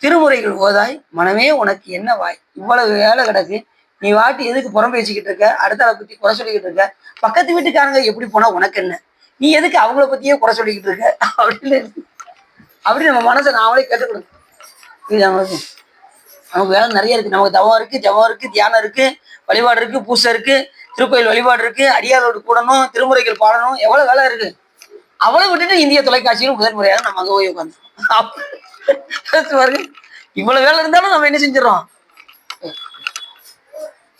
திருமுறைகள் ஓதாய் மனமே உனக்கு என்ன வாய். இவ்வளவு வேலை கிடக்கு, நீ வாட்டி எதுக்கு புறம் பேசிக்கிட்டு இருக்க, அடுத்த ஆளை பத்தி குறை சொல்லிக்கிட்டு இருக்க, பக்கத்து வீட்டுக்காரங்க எப்படி போனா உனக்கு என்ன, நீ எதுக்கு அவங்கள பத்தியே குறை சொல்லிக்கிட்டு இருக்க அப்படின்னு அப்படி நம்ம மனசை நாமளே கேட்டுக்கணும். இது நமக்கு வேலை நிறைய இருக்கு. நமக்கு தவம் இருக்கு, ஜபம் இருக்கு, தியானம் இருக்கு, வழிபாடு இருக்கு, பூசை இருக்கு, திருக்கோயில் வழிபாடு இருக்கு, அடியாரோடு கூடணும், திருமுறைகள் பாடணும், எவ்வளவு வேலை இருக்கு. அவ்வளவு விட்டுட்டு இந்திய தொலைக்காட்சியில் முதல் முறையாக நம்ம அங்க போய் உட்காந்து இவ்வளவு வேலை இருந்தாலும் நம்ம என்ன செஞ்சிடறோம்.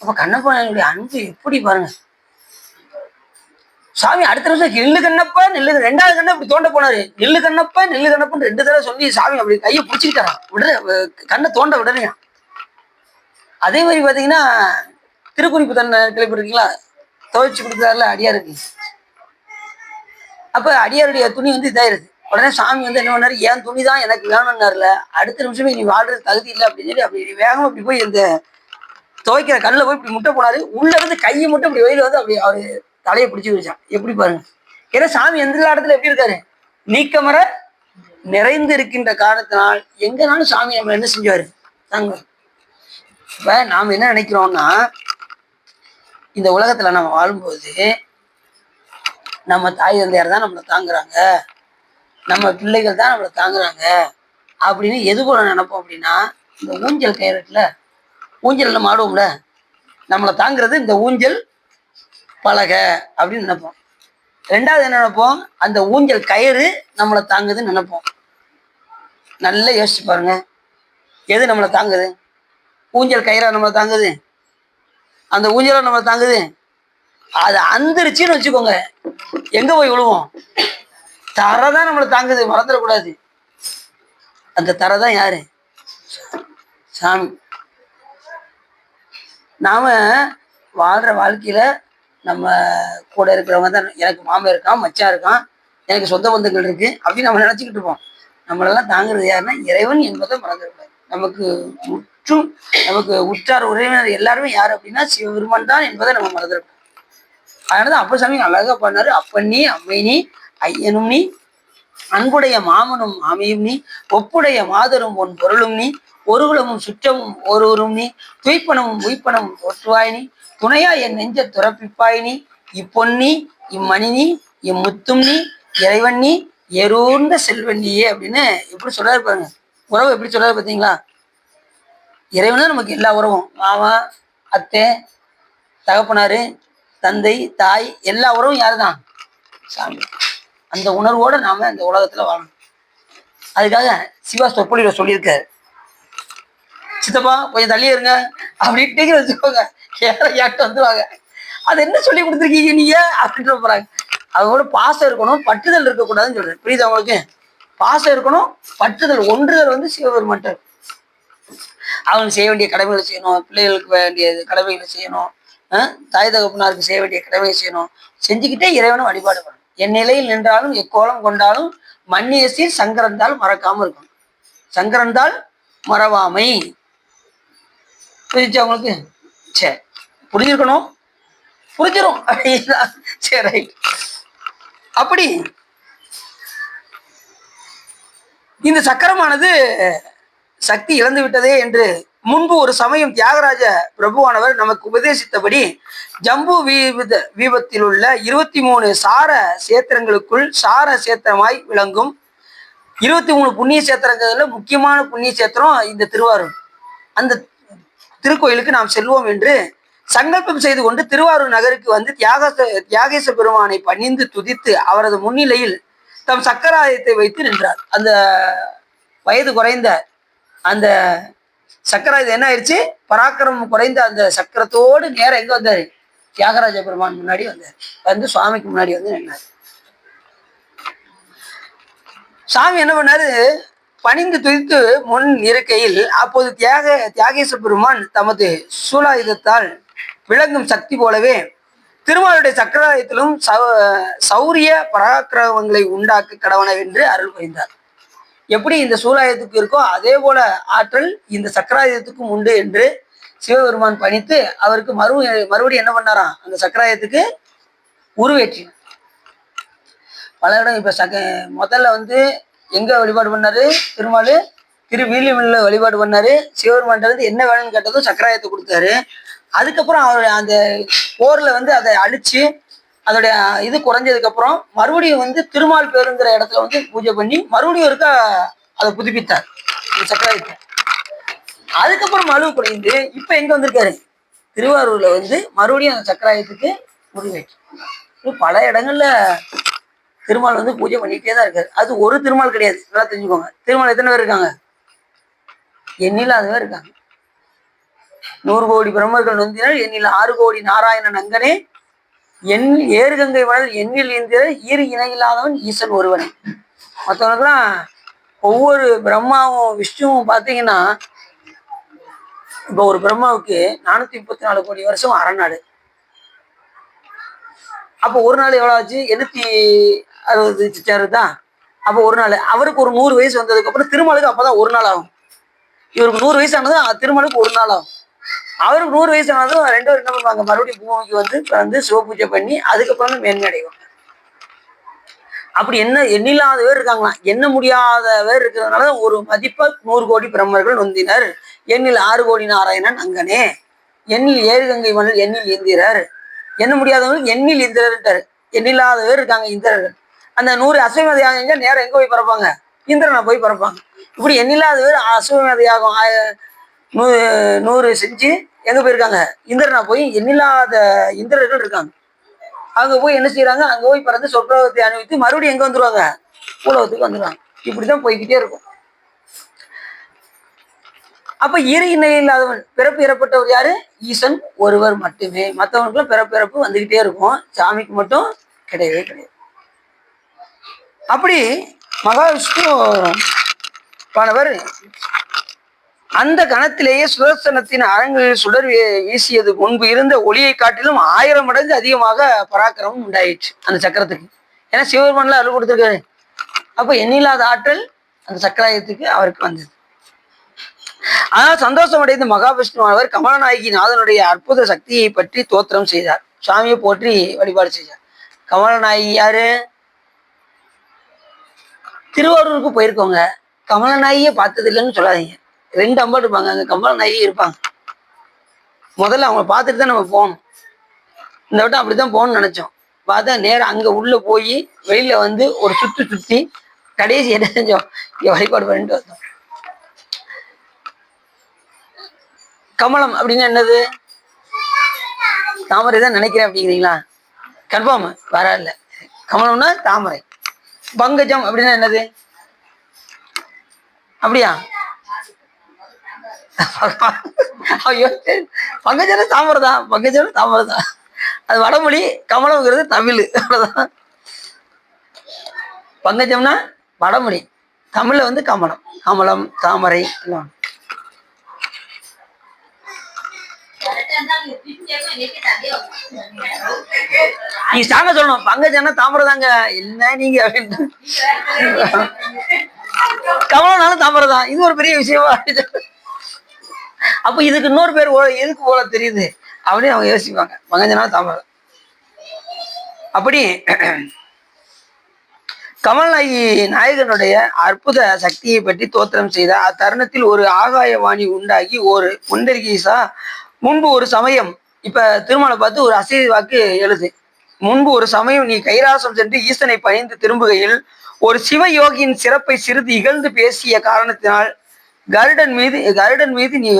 அப்ப கண்ணப்பனுடைய அன்பு எப்படி பாருங்க. சாமி அடுத்த நிமிஷம் நெல்லு கண்ணப்ப நெல்லு 2வது கண்ணை இப்படி தோண்ட போனாரு. நெல்லு கண்ணப்ப நெல்லு கண்ணப்பன்னு 2 தடவை சொல்லி சாமி அப்படி கையை பிடிச்சிக்கிட்டாராம். உடனே கண்ணை தோண்ட விடலையா. அதே மாதிரி பாத்தீங்கன்னா திருக்குறிப்பு தன்னை கிளப்பி இருக்கீங்களா, துவைச்சு கொடுக்குறாருல அடியாருக்கு. அப்ப அடியாருடைய துணி வந்து இதாயிருது. உடனே சாமி வந்து என்ன பண்ணாரு, என் துணி தான் எனக்கு வேணும்னாருல, அடுத்த நிமிஷமே நீ வாழ்றது தகுதி இல்லை அப்படின்னு சொல்லி அப்படி வேகமா அப்படி போய் இந்த துவைக்கிற கல்ல போய் இப்படி முட்டை போனாரு. உள்ள இருந்து கையை மட்டும் இப்படி வெளியில வந்து அப்படி அவரு தலையை பிடிச்சி வச்சான். எப்படி பாருங்க. ஏன்னா சாமி எந்த இடத்துல எப்படி இருக்காரு, நீக்கமர நிறைந்து இருக்கின்ற காரணத்தினால் எங்கனாலும் சாமி நம்ம என்ன செஞ்சாரு தாங்க. இப்ப நாம என்ன நினைக்கிறோம்னா, இந்த உலகத்துல நம்ம வாழும்போது நம்ம தாய் தந்தையார் தான் நம்மளை தாங்குறாங்க, நம்ம பிள்ளைகள் தான் நம்மளை தாங்குறாங்க அப்படின்னு எது போல நினைப்போம் அப்படின்னா, இந்த ஊஞ்சல் கயிறுல ஊஞ்சல் நம்ம ஆடுவோம்ல, நம்மளை தாங்கிறது இந்த ஊஞ்சல் பலகை அப்படின்னு நினைப்போம். ரெண்டாவது என்ன நினைப்போம், அந்த ஊஞ்சல் கயிறு நம்மளை தாங்குதுன்னு நினைப்போம். நல்லா யோசிச்சு பாருங்க, எது நம்மளை தாங்குது? ஊஞ்சல் கயிறா நம்மளை தாங்குது? அந்த ஊஞ்சலா நம்மளை தாங்குது? அது அந்திருச்சுன்னு வச்சுக்கோங்க, எங்க போய் விழுவோம்? தரை தான் நம்மளை தாங்குது, மறந்துடக்கூடாது. அந்த தரை தான் யாரு? சாமி. நாம வாழ்ற வாழ்க்கையில நம்ம கூட இருக்கிறவங்க தான். எனக்கு மாமன் இருக்கான், மச்சான் இருக்கான், எனக்கு சொந்த பந்தங்கள் இருக்கு அப்படின்னு நம்ம நினைச்சுக்கிட்டு இருப்போம். நம்மளெல்லாம் தாங்குறது யாருன்னா இறைவன் என்பதை மறந்துடக்கூடாது. நமக்கு உற்றார் உறவினர் எல்லாருமே யாரு அப்படின்னா சிவபெருமான் தான் என்பதை நம்ம மறந்துடக்கூடாது. அதனாலதான் அப்பசாமி அழகா பண்ணாரு. அப்பண்ணி அம்மை நீ, ஐயனும் நீ, அன்புடைய மாமனும் மாமியும் நீ, ஒப்புடைய மாதரும் உன் பொருளும் நீ, ஒருகுலமும் சுற்றமும் ஒருவரும் நீ, துய்ப்பனமும் உய்ப்பனமும் தோற்றுவாய் நீ, துணையா என் நெஞ்ச துறப்பிப்பாய் நீ, இப்பொன்னி இம்மணி நீ, இம்முத்தும் நீ, இறைவன் நீ, எரூர்ந்த செல்வன் நீயே அப்படின்னு எப்படி சொல்றாரு பாருங்க. உறவு எப்படி சொல்றாரு பார்த்தீங்களா? இறைவன் தான் நமக்கு எல்லா உறவும். மாமா, அத்தை, தகப்பனாரு, தந்தை, தாய், எல்லா உறவும் யாருதான்? சாமி. அந்த உணர்வோட நாம இந்த உலகத்துல வாழணும். அதுக்காக சிவா சொற்பொழியில சொல்லியிருக்காரு, சித்தப்பா கொஞ்சம் தள்ளி இருங்க அப்படின்ட்டு வச்சுக்கோங்க, ஏட்ட வந்துருவாங்க. அது என்ன சொல்லி கொடுத்துருக்கீங்க நீங்க அப்படின்ற போறாங்க. அவங்களோட பாசம் இருக்கணும், பற்றுதல் இருக்கக்கூடாதுன்னு சொல்றேன். புரியுது அவங்களுக்கு? பாசம் இருக்கணும், பற்றுதல், ஒன்றுதல் வந்து சிவபெருமான். அவங்க செய்ய வேண்டிய கடமைகளை செய்யணும், பிள்ளைகளுக்கு வேண்டிய கடமைகளை செய்யணும், தாய் தகப்பனாருக்கு செய்ய வேண்டிய கடமையை செய்யணும். செஞ்சுக்கிட்டே இறைவனை வழிபாடு பண்ணணும். என் நிலையில் நின்றாலும் எக்கோலம் கொண்டாலும் மன்னியசீர் சங்கரந்தால் மறக்காம இருக்கணும். சங்கரந்தால் மறவாமை. புரிஞ்சு அவங்களுக்கு? சரி, புரிஞ்சிருக்கணும், புரிஞ்சிடும் அப்படின்னா சரி, ரைட். அப்படி இந்த சக்கரமானது சக்தி இழந்து விட்டதே என்று முன்பு ஒரு சமயம் தியாகராஜ பிரபுவானவர் நமக்கு உபதேசித்தபடி ஜம்பு வீபத்தில் உள்ள 23 சார சேத்திரங்களுக்குள் சார சேத்திரமாய் விளங்கும் 23 புண்ணிய சேத்திரங்கள்ல முக்கியமான புண்ணிய சேத்திரம் இந்த திருவாரூர். அந்த திருக்கோயிலுக்கு நாம் செல்வோம் என்று சங்கல்பம் செய்து கொண்டு திருவாரூர் நகருக்கு வந்து தியாகேச பெருமானை பணிந்து துதித்து அவரது முன்னிலையில் தம் சக்கராயத்தை வைத்து நின்றார். அந்த வயது குறைந்த அந்த சக்கராயுதம் என்ன ஆயிடுச்சு, பராக்கிரமம் குறைந்த அந்த சக்கரத்தோடு நேரம் எங்க வந்தாரு? தியாகராஜ பெருமான் முன்னாடி வந்தார். வந்து சுவாமிக்கு முன்னாடி வந்து நின்றார். சாமி என்ன பண்ணாரு? பணிந்து துதித்து முன் இருக்கையில் அப்போது தியாகேச பெருமான் தமது சூலாயுதத்தால் விளங்கும் சக்தி போலவே திருமாலுடைய சக்கராயுதத்திலும் சௌரிய பராக்கிரமங்களை உண்டாக்க கடவனவென்று அருள் புரிந்தார். எப்படி இந்த சூலாயுதத்துக்கு இருக்கோ அதே போல ஆற்றல் இந்த சக்கராயுதத்துக்கும் உண்டு என்று சிவபெருமான் பணித்து அவருக்கு மறுபடியும் என்ன பண்ணாராம்? அந்த சக்கராயுதத்துக்கு உருவேற்றினார். பல இடம் இப்ப முதல்ல வந்து எங்க வழிபாடு பண்ணாரு? திருமாலு திருவீழிமில்ல வழிபாடு பண்ணாரு. சிவபெருமான் வந்து என்ன வேணும்னு கேட்டதும் சக்கராயத்தை கொடுத்தாரு. அதுக்கப்புறம் அவர் அந்த போர்ல வந்து அதை அழிச்சு அதோடைய இது குறைஞ்சதுக்கு அப்புறம் மறுபடியும் வந்து திருமால் பேருங்கிற இடத்துல வந்து பூஜை பண்ணி மறுபடியும் இருக்க அதை புதுப்பித்தார் சக்கராயத்தை. அதுக்கப்புறம் மழுவு குறைந்து இப்ப எங்க வந்திருக்காரு? திருவாரூர்ல வந்து மறுபடியும் அந்த சக்கராயத்துக்கு முடிவேற்று. பல இடங்கள்ல திருமால் வந்து பூஜை பண்ணிட்டே தான் இருக்காரு. அது ஒரு திருமால் கிடையாது, நல்லா தெரிஞ்சுக்கோங்க. திருமால் எத்தனை பேர் இருக்காங்க? எண்ணில்லாத பேர் இருக்காங்க. 100 கோடி பிரம்மர்கள் நொந்தினர் எண்ணில் 6 கோடி நாராயணன் அங்கனே எண்ணில் ஏறுகங்கை வாழ் எண்ணில் இந்திர ஈறு இணையில்லாதவன் ஈசன் ஒருவனை. மற்றவனுக்குலாம் ஒவ்வொரு பிரம்மாவும் விஷ்ணுவும் பார்த்தீங்கன்னா, இப்போ ஒரு பிரம்மாவுக்கு 434 கோடி வருஷம் அறநாடு. அப்போ ஒரு நாள் எவ்வளோ ஆச்சு? 860 சிச்சாரு தான். அப்போ ஒரு நாள் அவருக்கு ஒரு 100 வயசு வந்ததுக்கு அப்புறம் திருமாலுக்கு அப்பதான் ஒரு நாள் ஆகும். இவருக்கு 100 வயசு ஆனதும் திருமாலுக்கு ஒரு நாள் ஆகும். அவருக்கு 100 வயசு ஆனதும் 2 பேரும் என்ன பண்ணுவாங்க? மறுபடியும் பூமிக்கு வந்து சிவபூஜை பண்ணி அதுக்கப்புறம் தான் மேன்மை அடைவாங்க. அப்படி எண்ணில்லாத பேர் இருக்காங்களாம். எண்ண முடியாத பேர் இருக்கிறதுனால ஒரு மதிப்பா 100 கோடி பிரம்மர்கள் நொந்தினர் எண்ணில் 6 கோடி நாராயணன் அங்கனே எண்ணில் ஏறுகங்கை மணல் எண்ணில் இந்திரர். எண்ண முடியாதவங்களுக்கு எண்ணில் இந்திரர்ட்டாரு. எண்ணில்லாத பேர் இருக்காங்க இந்திரர்கள். அந்த 100 அஸ்வமேதையாக நேரம் எங்க போய் பிறப்பாங்க? இந்திரனை போய் பிறப்பாங்க. இப்படி எண்ணில்லாத பேர் அஸ்வமேதையாகும் 100 செஞ்சு எங்க போயிருக்காங்க, இந்திரனா போய் எண்ணில்லாத இந்திரர்கள் இருக்காங்க. அங்க போய் என்ன செய்யறாங்க, அங்க போய் பிறந்து சொர்க்கத்தை அனுபவித்து மறுபடியும் எங்க வந்துருவாங்க, உலகத்துக்கு வந்துருவாங்க. இப்படிதான் போய்கிட்டே இருக்கும். அப்ப இரு இணை இல்லாதவன் பிறப்பு இறப்பட்டவர் யாரு, ஈசன் ஒருவர் மட்டுமே. மற்றவனுக்குள்ள பிறப்பு இறப்பு வந்துகிட்டே இருக்கும், சாமிக்கு மட்டும் கிடையவே கிடையாது. அப்படி மகாவிஷ்ணு பானவர் அந்த கணத்திலேயே சுதர்சனத்தின் அரங்கில் சுடர் வீசியது முன்பு இருந்த ஒளியை காட்டிலும் 1000 மடங்கு அதிகமாக பராக்கிரமம் உண்டாயிடுச்சு அந்த சக்கரத்துக்கு. ஏன்னா சிவபெருமான்ல அருள் கொடுத்துருக்காரு. அப்ப எண்ணில்லாத ஆற்றல் அந்த சக்கராயத்துக்கு அவருக்கு வந்தது. ஆனால் சந்தோஷம் அடைந்த மகாவிஷ்ணுவானவர் கமலநாயகி நாதனுடைய அற்புத சக்தியை பற்றி தோத்திரம் செய்தார். சுவாமியை போற்றி வழிபாடு செய்தார். கமலநாயகி யாரு, திருவாரூருக்கு போயிருக்கோங்க, கமலநாயகியை பார்த்தது இல்லைன்னு சொல்லாதீங்க. 2 அம்பாள் இருப்பாங்க, அங்க கமலநாயகி இருப்பாங்க. முதல்ல அவங்க பார்த்துட்டு தான் நம்ம போகணும். இந்த வட்டம் அப்படித்தான் போகணும்னு நினைச்சோம். பார்த்தா நேரம் அங்க உள்ள போய் வெளியில வந்து ஒரு சுத்தி கடைசி என்ன செஞ்சோம், இங்க வழிபாடு பண்ணிட்டு வந்தோம். கமலம் அப்படின்னா என்னது, தாமரை தான் நினைக்கிறேன் அப்படிங்கிறீங்களா? கன்ஃபார்ம் வர இல்லை. கமலம்னா தாமரை. பங்கஜம் அப்படின்னா என்னது, அப்படியா? ஐயோ, பங்கஜம் தாமரை தான், பங்கஜம் தாமரை தான். அது வடமொழி, கமலம்ங்கிறது தமிழ். அவ்வளவுதான். பங்கஜம்னா வடமொழி, தமிழ்ல வந்து கமலம், கமலம் தாமரை எல்லாம். நீ சாங்க சொல்லணும், பங்கஜம்னா தாமரை தாங்க, என்ன நீங்க அப்படின்னு. கமலம்னாலும் தாமரை தான், இது ஒரு பெரிய விஷயமா. அப்ப இதுக்கு இன்னொரு பேர் எதுக்கு போல தெரியுது அப்படின்னு அவங்க யோசிப்பாங்க. பங்கஜனா தாமரை. அப்படி கமல்நாயகி நாயகனுடைய அற்புத சக்தியை பற்றி தோத்திரம் செய்த அத்தருணத்தில் ஒரு ஆகாயவாணி உண்டாகி ஒரு முண்டரிகீசா, முன்பு ஒரு சமயம், இப்ப திருமலை பார்த்து ஒரு அசைதி வாக்கு எழுது. முன்பு ஒரு சமயம் நீ கைலாசம் சென்று ஈசனை பணிந்து திரும்புகையில் ஒரு சிவயோகியின் சிறப்பை சிறிது இகழ்ந்து பேசிய காரணத்தினால் கருடன் மீது நீ,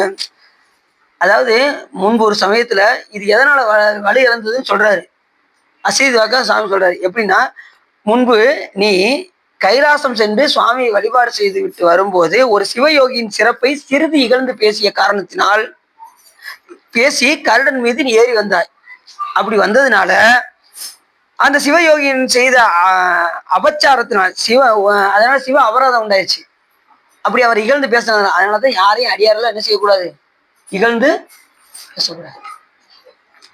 அதாவது முன்பு ஒரு சமயத்துல இது எதனால வழி இறந்ததுன்னு சொல்றாரு. அசைதி வாக்கா சாமி சொல்றாரு. எப்படின்னா, முன்பு நீ கைலாசம் சென்று சுவாமியை வழிபாடு செய்து விட்டு வரும்போது ஒரு சிவயோகியின் சிறப்பை சிறிது இகழ்ந்து பேசிய காரணத்தினால் பேசி கருடன் மீது நீ ஏறி வந்தாய். அப்படி வந்ததுனால அந்த சிவயோகியின் செய்த அபச்சாரத்தினால் அதனால சிவ அபராதம் உண்டாயிடுச்சு. அப்படி அவர் இகழ்ந்து பேசினது. அதனாலதான் யாரையும் அடியாரெல்லாம் என்ன செய்யக்கூடாது, இகழ்ந்து பேசக்கூடாது.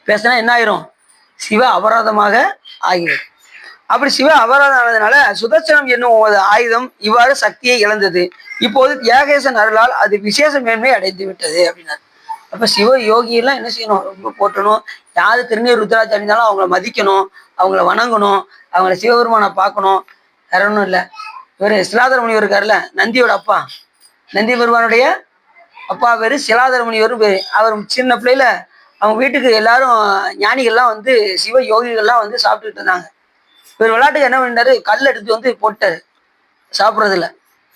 பேசினா என்ன ஆயிரும், சிவ அபராதமாக ஆகிறது. அப்படி சிவ அபராதம் ஆனதுனால சுதர்சனம் என்னும் ஆயுதம் இவ்வாறு சக்தியை இழந்தது. இப்போது தியாகேசன் அருளால் அது விசேஷ மேன்மை அடைந்து விட்டது அப்படின்னாரு. அப்ப சிவ யோகியெல்லாம் என்ன செய்யணும், ரொம்ப போட்டணும். யாரு திருநீர் ருத்ராட்சி அணிந்தாலும் அவங்கள மதிக்கணும், அவங்கள வணங்கணும், அவங்கள சிவபெருமானை பார்க்கணும். வேற ஒன்றும் இல்லை. இவர் சிலாதர முனிவர் இருக்காருல்ல, நந்தியோட அப்பா, நந்தி பெருமானுடைய அப்பா பேரு சிலாதர முனிவர் பேரு. அவர் சின்ன பிள்ளையில அவங்க வீட்டுக்கு எல்லாரும் ஞானிகள்லாம் வந்து சிவ யோகிகள்லாம் வந்து சாப்பிட்டுட்டு இருந்தாங்க. இவர் விளையாட்டுக்கு என்ன பண்ணாரு, கல் எடுத்து வந்து போட்டாரு சாப்பிட்றதுல.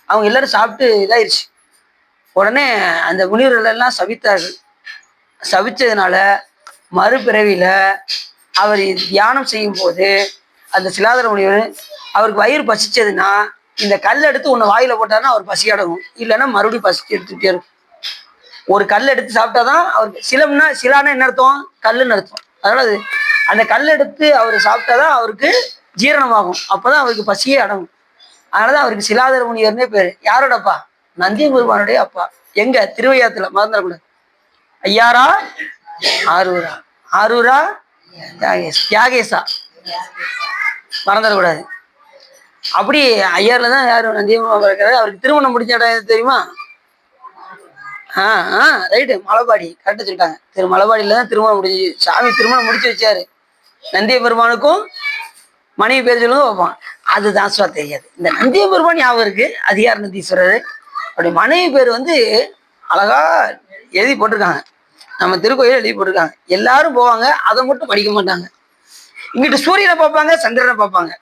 அவங்க எல்லாரும் சாப்பிட்டு இதாயிருச்சு. உடனே அந்த முனிவர்கள் எல்லாம் சபித்தார்கள். சபிச்சதுனால மறுபிறவியில அவர் தியானம் செய்யும் போது அந்த சிலாதர முனிவர் அவருக்கு வயிறு பசிச்சதுன்னா இந்த கல் எடுத்து ஒன்று வாயில போட்டாருன்னா அவர் பசி அடங்கும், இல்லைன்னா மறுபடியும் பசிச்சு எடுத்துக்கிட்டே இருக்கும். ஒரு கல் எடுத்து சாப்பிட்டாதான் அவருக்கு, சிலான்னா என்ன அர்த்தம், கல்லுன்னு அர்த்தம். அதனால அது அந்த கல் எடுத்து அவர் சாப்பிட்டாதான் அவருக்கு ஜீரணமாகும், அப்பதான் அவருக்கு பசியே அடங்கும். அதனாலதான் அவருக்கு சிலாதர முனிவர்னே பேரு. யாரோட அப்பா, நந்தி பெருமானுடைய அப்பா. எங்க, திருவையாத்துல, மறந்துடக்கூடாது. ஐயாரா ஆரூரா, ஆரூரா தியாகேசா, மறந்துடக்கூடாது. அப்படி ஐயாறுல தான் யாரு நந்தி இருக்கிறாரு. அவருக்கு திருமணம் முடிஞ்ச இடம் தெரியுமா? ரைட்டு, மலைப்பாடி கரெக்டா சொல்லிட்டாங்க. மலைப்பாடியில தான் திருமணம் முடிஞ்சு, சாமி திருமணம் முடிச்சு வச்சாரு. நந்திய பெருமானுக்கும் மனைவி பேர் சொல்லுங்க வைப்பான். அதுதான் சுவா தெரியாது. இந்த நந்திய பெருமான் ஞாபகம் இருக்கு, அதிகார நந்தீஸ்வரர். அப்படி மனைவி பேர் வந்து அழகா எழுதி போட்டிருக்காங்க, நம்ம திருக்கோயில எழுதி போட்டிருக்காங்க. எல்லாரும் போவாங்க, அதை மட்டும் படிக்க மாட்டாங்க. இங்கிட்டு சூரியனை பார்ப்பாங்க, சந்திரனை பார்ப்பாங்க.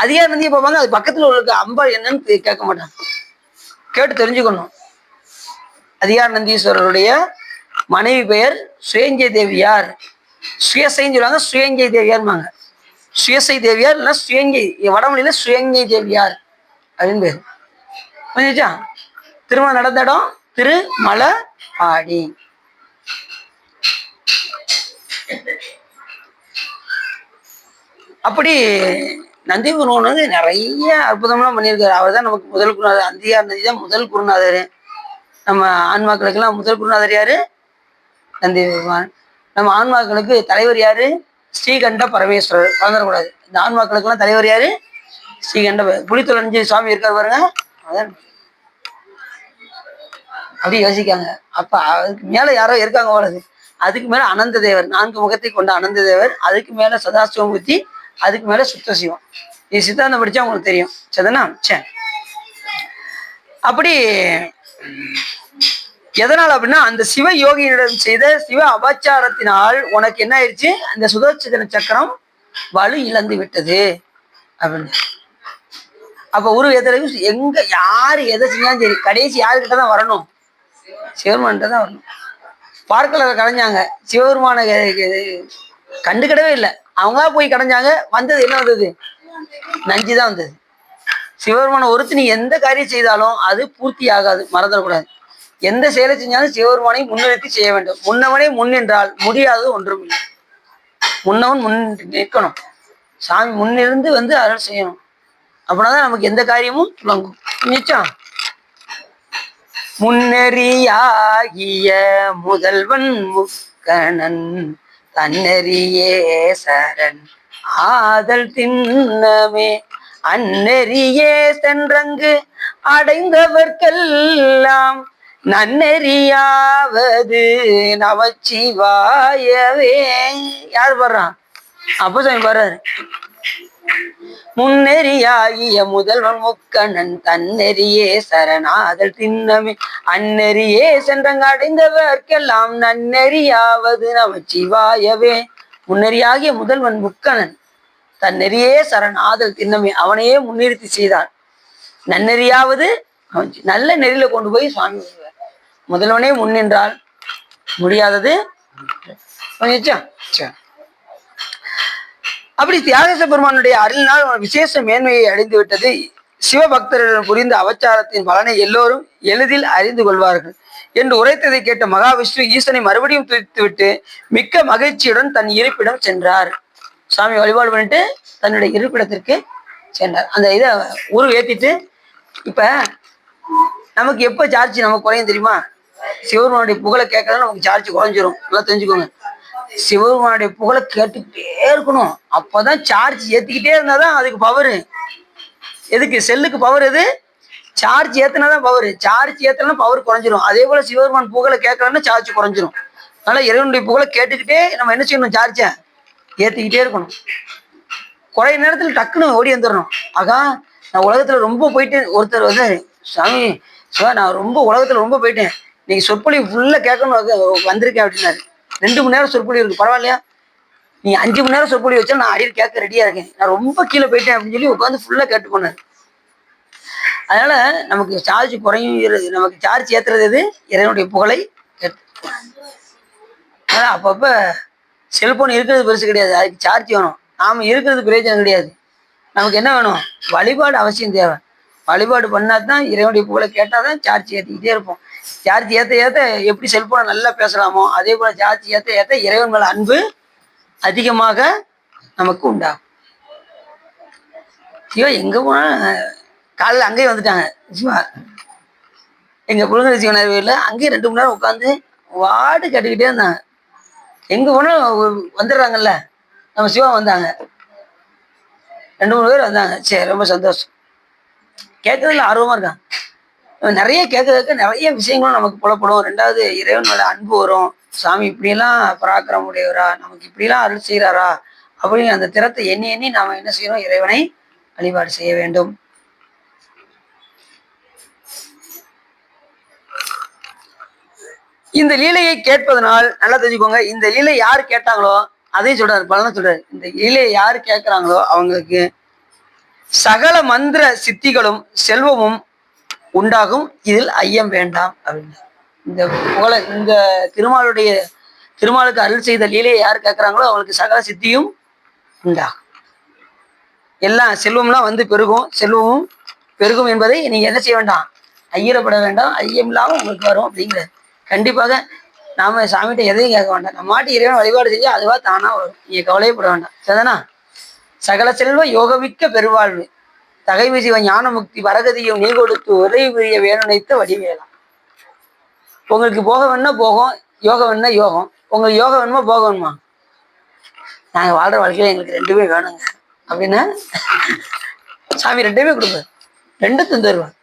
அதிகார நந்தியை பார்ப்பாங்க, அது பக்கத்துல உள்ள அம்பாள் என்னன்னு கேட்க மாட்டாங்க. கேட்டு தெரிஞ்சுக்கணும். அதிகார நந்தீஸ்வரருடைய மனைவி பெயர் சுயஞ்சை தேவியார். சுயசைன்னு சொல்லுவாங்க, சுயஞ்சை தேவியார்மாங்க. சுயசை தேவியார் இல்லைன்னா சுயங்கை, வடமொழியில சுயங்கை தேவியார் அப்படின்னு பேர். புரிஞ்சுச்சா? திருமணம் நடந்த இடம் திருமலபாடி. அப்படி நந்திகுருவன் வந்து நிறைய அற்புதம்லாம் பண்ணியிருக்காரு. அவர் தான் நமக்கு முதல் குருநாதர். அந்தியார் நந்தி தான் முதல் குருநாதர். நம்ம ஆன்மாக்களுக்கெல்லாம் முதல் குருநாதர் யாரு? நந்தி பகவான். நம்ம ஆன்மாக்களுக்கு தலைவர் யாரு? ஸ்ரீகண்ட பரமேஸ்வரர். மறந்துடக்கூடாது. இந்த ஆன்மாக்களுக்கெல்லாம் தலைவர் யாரு? ஸ்ரீகண்ட. புலித்தொழிஞ்சு சுவாமி இருக்காரு பாருங்க, அதான். அப்படி யோசிக்காங்க. அப்ப அதுக்கு மேல யாரோ இருக்காங்க போலது. அதுக்கு மேல அனந்த தேவர், 4 முகத்தை கொண்ட அனந்த தேவர். அதுக்கு மேல சதாசிவமூர்த்தி, அதுக்கு மேல சுத்த சிவம். இது சித்தாந்தம் படிச்சா உங்களுக்கு தெரியும். சரிதானா? சரி. அப்படி எதனால் அப்படின்னா, அந்த சிவ யோகியிடம் செய்த சிவ அபச்சாரத்தினால் உனக்கு என்ன ஆயிடுச்சு? அந்த சுதர்சன சக்கரம் வலு இழந்து விட்டது அப்படின்னு. அப்ப ஒரு எங்க யாரு எதை செஞ்சாலும் சரி, கடைசி யாருக்கிட்ட தான் வரணும்? சிவபெருமான்கிட்ட தான் வரணும். பார்க்கலரை கடைஞ்சாங்க, சிவபெருமான கண்டுக்கிடவே இல்லை. அவங்களா போய் கடைஞ்சாங்க. வந்தது என்ன வந்தது? நஞ்சு தான் வந்தது. சிவபெருமான ஒருத்தி நீ எந்த காரியம் செய்தாலும் அது பூர்த்தி ஆகாது, மறந்துடக்கூடாது. எந்த செயலை செஞ்சாலும் சிவபெருமானை முன்னிறுத்தி செய்ய வேண்டும். முன்னவனே முன் என்றால் முடியாதது ஒன்றும் இல்லை. முன்னவன் முன் நிற்கணும். சாமி முன்னிருந்து வந்து அருள் செய்யணும். அப்படின்னாதான் நமக்கு எந்த காரியமும் துளங்கும். நிச்சயம். முன்னெறியாகிய முதல்வன் முக்கணன் தன்னெறியே சரண் ஆதல் திண்ணமே அந்நெறியே சென்றங்கு அடைந்தவர்க்கெல்லாம் நன்னெறியாவது நமச்சிவாயவே. யார் பாடுறான்? அப்பசாமி பாடுறாரு. முன்னெறியாகிய முதல்வன் முக்கணன் தன்னெறியே சரணாதல் திண்ணமே அந்நெறியே சென்றங்கு அடைந்தவர்க்கெல்லாம் நன்னெறியாவது நமச்சிவாயவே. முன்னெறியாகிய முதல்வன் முக்கணன் தன்னெறியே சரணாதல் திண்ணமே, அவனையே முன்னிறுத்தி செய்தான். நன்னெறியாவது நல்ல நெறியில கொண்டு போய் சுவாமி வருவார். முதல்வனே முன்னின்றால் முடியாதது. அப்படி தியாகேச பெருமானுடைய அருளினால் விசேஷ மேன்மையை அடைந்து விட்டது. சிவபக்தரிடம் புரிந்த அவச்சாரத்தின் பலனை எல்லோரும் எளிதில் அறிந்து கொள்வார்கள் என்று உரைத்ததை கேட்ட மகாவிஷ்ணு ஈசனை மறுபடியும் துதித்துவிட்டு மிக்க மகிழ்ச்சியுடன் தன் இருப்பிடம் சென்றார். சாமி வழிபாடு பண்ணிட்டு தன்னுடைய இருப்பிடத்திற்கு சென்றார். அந்த இதை ஏத்திட்டு, இப்ப நமக்கு எப்ப சார்ஜ் நமக்கு குறையும் தெரியுமா? சிவபெருமானுடைய புகழை கேட்கறதும் நமக்கு சார்ஜ் குறைஞ்சிரும். நல்லா தெரிஞ்சுக்கோங்க. சிவபெருமானுடைய புகழை கேட்டுக்கிட்டே இருக்கணும். அப்பதான் சார்ஜ் ஏத்திக்கிட்டே இருந்தாதான் அதுக்கு பவரு. எதுக்கு? செல்லுக்கு பவர் எது? சார்ஜ் ஏத்தினாதான் பவர். சார்ஜ் ஏத்தனா பவர் குறைஞ்சிரும். அதே போல சிவபெருமான் புகழை கேட்கறதுன்னா சார்ஜ் குறைஞ்சிரும். அதனால இறைவனுடைய புகழை கேட்டுக்கிட்டே நம்ம என்ன செய்யணும்? சார்ஜை ஏத்திக்கிட்டே இருக்கணும். குறைய நேரத்துல டக்குன்னு ஓடி வந்துடணும். ஆகா, நான் உலகத்துல ரொம்ப போயிட்டேன். ஒருத்தர் வந்து, சாமி சிவா நான் ரொம்ப உலகத்துல ரொம்ப போயிட்டேன், நீங்க சொற்பொழிவு ஃபுல்லா கேட்கணும் வந்திருக்கேன் அப்படின்னாரு. 2 மணி நேரம் சொற்பொழிவு இருக்கு, பரவாயில்லையா? நீ 5 மணி நேரம் சொற்பொழிவு வச்சா நான் அடியில் கேட்க ரெடியா இருக்கேன், நான் ரொம்ப கீழே போயிட்டேன் அப்படின்னு சொல்லி உட்காந்து ஃபுல்லா கேட்டு போனாரு. அதனால நமக்கு சார்ஜ் குறையும், நமக்கு சார்ஜ் ஏத்துறது எது? இறைவனுடைய புகழை கேட்டு. அதனால அப்பப்ப செல்போன் இருக்கிறது பெருசு கிடையாது, அதுக்கு சார்ஜ் வேணும். நாம இருக்கிறது பிரயோஜனம் கிடையாது. நமக்கு என்ன வேணும்? வழிபாடு அவசியம் தேவை. வழிபாடு பண்ணாதான் இறைவனுடைய புகழை கேட்டாதான் சார்ஜ் ஏற்றிக்கிட்டே இருப்போம். சார்ஜ் ஏற்ற ஏற்ற எப்படி செல்போனை நல்லா பேசலாமோ அதே போல சார்ஜ் ஏற்ற ஏற்ற இறைவன் மேல அன்பு அதிகமாக நமக்கு உண்டாகும். சிவா எங்க போனா காலையில் அங்கேயும் வந்துட்டாங்க. சிவா எங்க புழுங்கரி சிவனார் கோயில்ல அங்கேயும் 2 மணி நேரம் உட்காந்து வாடு கேட்டுக்கிட்டே இருந்தாங்க. எங்க போனா வந்துடுறாங்கல்ல. நம்ம சிவா வந்தாங்க, 2-3 பேர் வந்தாங்க. சரி, ரொம்ப சந்தோஷம். கேட்கறதுல ஆர்வமா இருக்காங்க. நிறைய கேட்க நிறைய விஷயங்களும் நமக்கு புலப்படும். 2வது இறைவனோட அன்பு வரும். சாமி இப்படியெல்லாம் பராக்கிரமம் உடையவரா, நமக்கு இப்படிலாம் அருள் செய்கிறாரா அப்படின்னு அந்த திறத்தை எண்ணி எண்ணி நாம என்ன செய்யணும்? இறைவனை வழிபாடு செய்ய வேண்டும். இந்த லீலையை கேட்பதனால் நல்லா தெரிஞ்சுக்கோங்க, இந்த லீலை யாரு கேட்டாங்களோ அதையும் சொல்றாரு, பலனை சொல்றாரு. இந்த லீலையை யாரு கேட்கிறாங்களோ அவங்களுக்கு சகல மந்திர சித்திகளும் செல்வமும் உண்டாகும், இதில் ஐயம் வேண்டாம் அப்படின்னு. இந்த இந்த திருமாலுடைய திருமாலுக்கு அருள் செய்த லீலையை யார் கேட்கிறாங்களோ அவங்களுக்கு சகல சித்தியும் உண்டாகும். எல்லாம் செல்வம்லாம் வந்து பெருகும், செல்வமும் பெருகும் என்பதை நீங்க என்ன செய்ய வேண்டாம், ஐயப்பட வேண்டாம். ஐயம் இல்லாமல் உங்களுக்கு வரும் அப்படிங்கிற. கண்டிப்பாக நாம சாமிகிட்ட எதையும் கேட்க வேண்டாம். நம்ம மாட்டி இறைவன் வழிபாடு செஞ்சு அதுவா தானா வரும். நீங்க கவலையப்பட வேண்டாம். சரிதானா? சகல செல்வ யோகமிக்க பெருவாழ்வு தகைவு சிவ ஞான முக்தி வரகதியும் நீ கொடுத்து உதவி புரிய வேணுனைத்த வடிவேலாம். உங்களுக்கு போக வேணும்னா போகும், யோகம் வேணும்னா யோகம். உங்களுக்கு யோகம் வேணுமா போக வேணுமா? நாங்கள் வாழ்ற வாழ்க்கையில எங்களுக்கு ரெண்டுமே வேணுங்க அப்படின்னா சாமி ரெண்டுமே கொடுப்பார், ரெண்டுத்தும் தருவார்.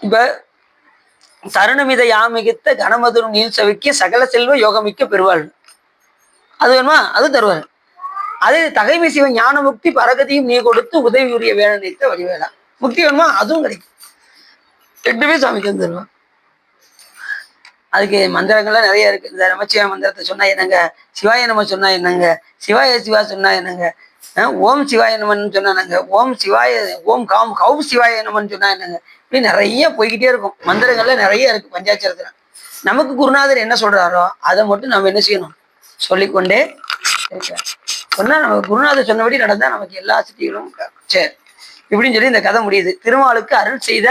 இப்ப தருணமித யாமிகித்த கனமதுரும் நீல் சவிக்க சகல செல்வ யோகமிக்க பெருவாழ்வு அது வேணுமா? அது தருவார். அதே தகைமை சிவன் ஞான முக்தி பரகதியும் நீ கொடுத்து உதவி உரிய வேணும் நினைத்த வடிவேலா. முக்தி வேணுமா? அதுவும் கிடைக்கும். ரெண்டுமே சாமி தந்துருவான். அதுக்கு மந்திரங்கள்லாம் நிறைய இருக்கு. இந்த நமச்சிவாய மந்திரத்தை சொன்னா என்னங்க, சிவாய நம சொன்னா என்னங்க, சிவாய சிவா சொன்னா என்னங்க, ஓம் சிவாய நமன்னு சொன்னா என்னங்க, ஓம் சிவாய ஓம் கௌம் சிவாய நமன்னு சொன்னா என்னங்க, இப்படி நிறைய போய்கிட்டே இருக்கும். மந்திரங்கள்ல நிறைய இருக்கு பஞ்சாட்சரத்துல. நமக்கு குருநாதர் என்ன சொல்றாரோ அதை மட்டும் நம்ம என்ன செய்யணும், சொல்லிக்கொண்டே இருக்கிறார். சொன்னா நம்ம குருநாதர் சொன்னபடி நடந்தா நமக்கு எல்லா சித்திகளும் சரி இப்படின்னு சொல்லி இந்த கதை முடியுது. திருமாலுக்கு அருள் செய்த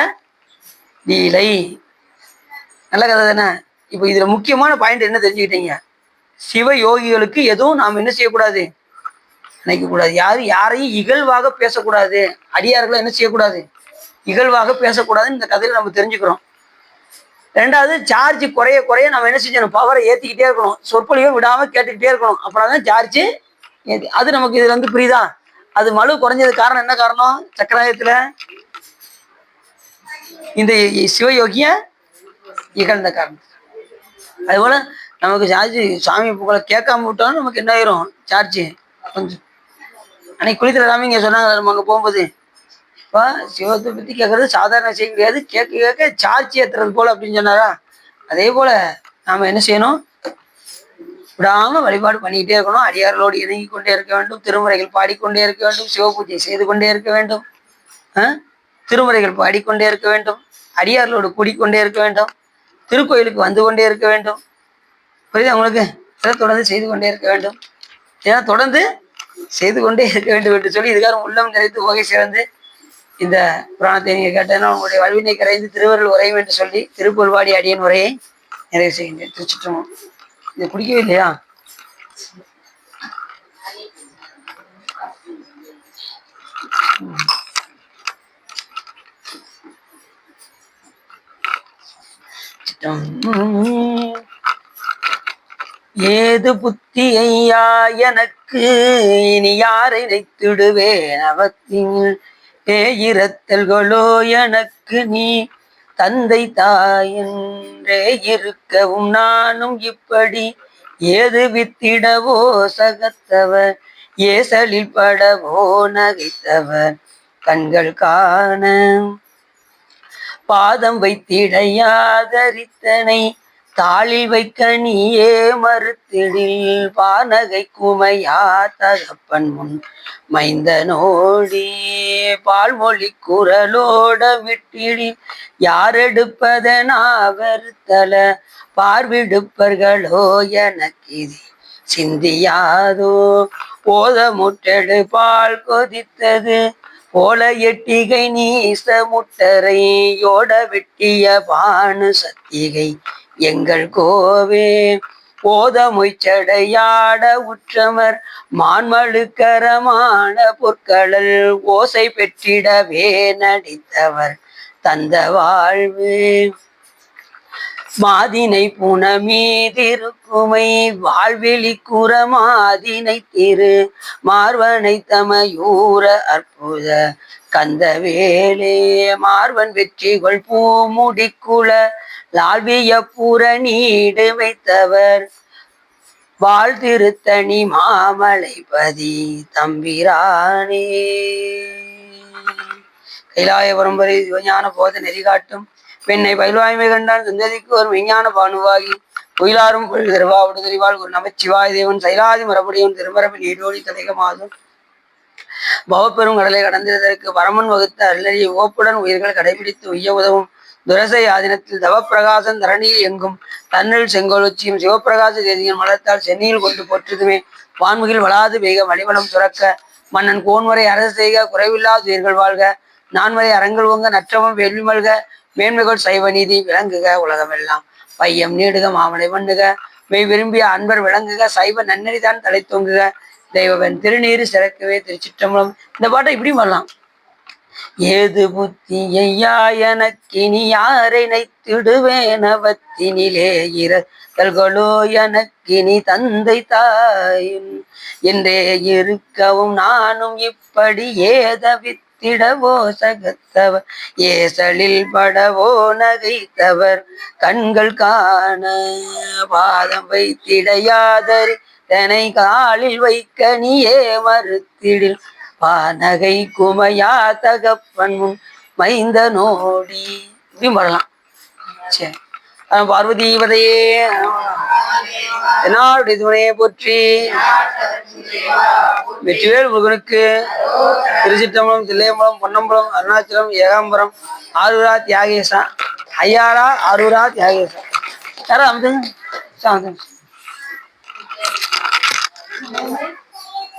லீலை நல்ல கதை தானே. இப்போ இதுல முக்கியமான பாயிண்ட் என்ன தெரிஞ்சுக்கிட்டீங்க, சிவ யோகிகளுக்கு எதுவும் நாம் என்ன செய்யக்கூடாது, நினைக்கக்கூடாது. யாரையும் இகழ்வாக பேசக்கூடாது. அடியார்களை என்ன செய்யக்கூடாது, இகழ்வாக பேசக்கூடாதுன்னு இந்த கதையில நம்ம தெரிஞ்சுக்கிறோம். ரெண்டாவது, சார்ஜ் குறைய குறைய நம்ம என்ன செஞ்சணும், பவரை ஏற்றிக்கிட்டே இருக்கணும். சொற்பொழிவை விடாம கேட்டுக்கிட்டே இருக்கணும். அப்புறம் தான் சார்ஜ் அது நமக்கு இதுல வந்து புரியுதா. அது மழு குறைஞ்சது காரணம் என்ன காரணம், சக்கராயத்துல இந்த சிவயோகிய இகழ்ந்த காரணம். அதுபோல நமக்கு சார்ஜ் சாமி புகழை கேட்காம விட்டோம்னா நமக்கு என்ன ஆயிரும், சார்ஜ் கொஞ்சம். அன்னைக்கு குளித்துல ராமி இங்க சொன்னாங்க நம்ம அங்க போகும்போது, இப்போ சிவத்தை பத்தி கேட்கறது சாதாரண விஷயம் கிடையாது, கேட்க கேட்க சார்ஜ் ஏத்துறது போல அப்படின்னு சொன்னாரா. அதே போல நாம என்ன செய்யணும், விடாம வழிபாடு பண்ணிக்கிட்டே இருக்கணும். அடியார்களோடு இணங்கி கொண்டே இருக்க வேண்டும். திருமுறைகள் பாடிக்கொண்டே இருக்க வேண்டும். சிவபூஜை செய்து கொண்டே இருக்க வேண்டும். திருமுறைகள் பாடிக்கொண்டே இருக்க வேண்டும். அடியார்களோடு கூடிக்கொண்டே இருக்க வேண்டும். திருக்கோயிலுக்கு வந்து கொண்டே இருக்க வேண்டும். புரியுதா உங்களுக்கு? இதை தொடர்ந்து செய்து கொண்டே இருக்க வேண்டும். ஏன்னா தொடர்ந்து செய்து கொண்டே இருக்க வேண்டும் என்று சொல்லி இதுக்காக உள்ளம் நிறைத்து வகை சேர்ந்து இந்த புராணத்தை நீங்க கேட்டேன்னா உங்களுடைய வல்வினை கரைந்து திருவருள் உரையும் என்று சொல்லி திருப்புல்வாடி அடியன் உரையை நிறைவு செய்கின்றேன். திருச்சிட்டோம். இதை குடிக்கவே இல்லையா? ஏது புத்தி ஐயா எனக்கு இனி யாரை நினைத்திடுவேன் அவத்தின் ஏயிரத்தல்களோ எனக்கு நீ தந்தை தாயென்றே இருக்கவும் நானும் இப்படி ஏது வித்திடவோ சகத்தவர் ஏசலில் படவோ நகைத்தவர் கண்கள் காண பாதம் வைத்திடையாதரித்தனை தாளில் வைக்க நீயே மறுத்திடில் பானகை குமையா தகப்பன் முன் மைந்தனோடி பால்மொழி குரலோட விட்டிடில் யாரெடுப்பதனா வருத்தல பார்விடுப்பர்களோ எனக்கு இது சிந்தியாதோ போத முட்டெடு பால் கொதித்தது போல எட்டிகை நீச முட்டரை யோட வெட்டிய பானு சத்திகை எங்கள் கோவே போத மொய்ச்சடையாட உற்றமர் மான்மழுக்கரமான பொற்களல் ஓசை பெற்றிடவே நடித்தவர் தந்த வாழ்வு மாதினை புனமீதிருக்குமை வாழ்விழி குற மாதினை திரு மார்வனை தமையூர அற்புத கந்தவேலே மார்வன் வெற்றிகள் பூமுடிக்குள லால்விய புற நீடு வைத்தவர் வாழ்திருத்தணி மாமலைபதி தம்பிரானே. கைலாய பரம்பரை சிவஞான போத நெறிகாட்டும் பெண்ணை பயில்வாய்மை கண்டான் சந்ததிக்கு ஒரு விஞ்ஞான பானுவாகி உயிலாரும் பொருள் திருவாவுடு தெரிவாள் ஒரு நமச்சிவாய தேவன் சைலாதி மரபடியும் திருமரபில் நீடோடி தலைகமாதும் பவப்பெரும் கடலை கடந்திருந்ததற்கு பரமன் வகுத்த அருளறிய ஓப்புடன் உயிர்கள் கடைபிடித்து உய்ய உதவும் துரசை ஆதினத்தில் தவப்பிரகாசம் தரணியில் எங்கும் தன்னில் செங்கோலுச்சியும் சிவப்பிரகாச தேதியின் மலர்த்தால் சென்னியில் கொண்டு போற்றுதுமே வான்முகில் வளாது பெய்க மணிவளம் சுரக்க மன்னன் கோன்முறை அரசு செய்க குறைவில்லாத உயிர்கள் வாழ்க நான்முறை அரங்கள் ஓங்க நற்றவம் வேள்வி மல்க மேன்மைகள் சைவ நீதி விளங்குக உலகமெல்லாம் பையம் நீடுக மாமலை மண்ணுக மெய் விரும்பிய அன்பர் விளங்குக சைவ நன்னறிதான் தலை தோங்குக தெய்வவன் திருநீரு சிறக்கவே திருச்சிற்றம்பலம். இந்த பாட்டை இப்படியும் வரலாம். ஏது புத்தி ஐயா எனக்கினி யாரை நைத்திடுவேனவத்தினிலே இரல்களோ எனக்கினி தந்தை தாயும் என்றே இருக்கவும் நானும் இப்படி ஏதவித்திடவோ சகத்தவர் ஏசலில் படவோ நகைத்தவர் கண்கள் காண பாதம் வைத்திடையாதரி தனை காலில் வைக்க நீயே மறுத்திடில் பானகை குமையா தகப்பன் முன் மைந்த நோடி இப்படியும் வரலாம். சரி, பார்வதீபதையே என்னாருடைய துணையை போற்றி வெற்றிவேல் முருகனுக்கு திருச்சிற்றம்பலம் தில்லையம்பலம் பொன்னம்பலம் அருணாச்சலம் ஏகாம்பரம் ஆரூரா தியாகேசா ஐயாரா ஆரூரா தியாகேசா யாரா அமுது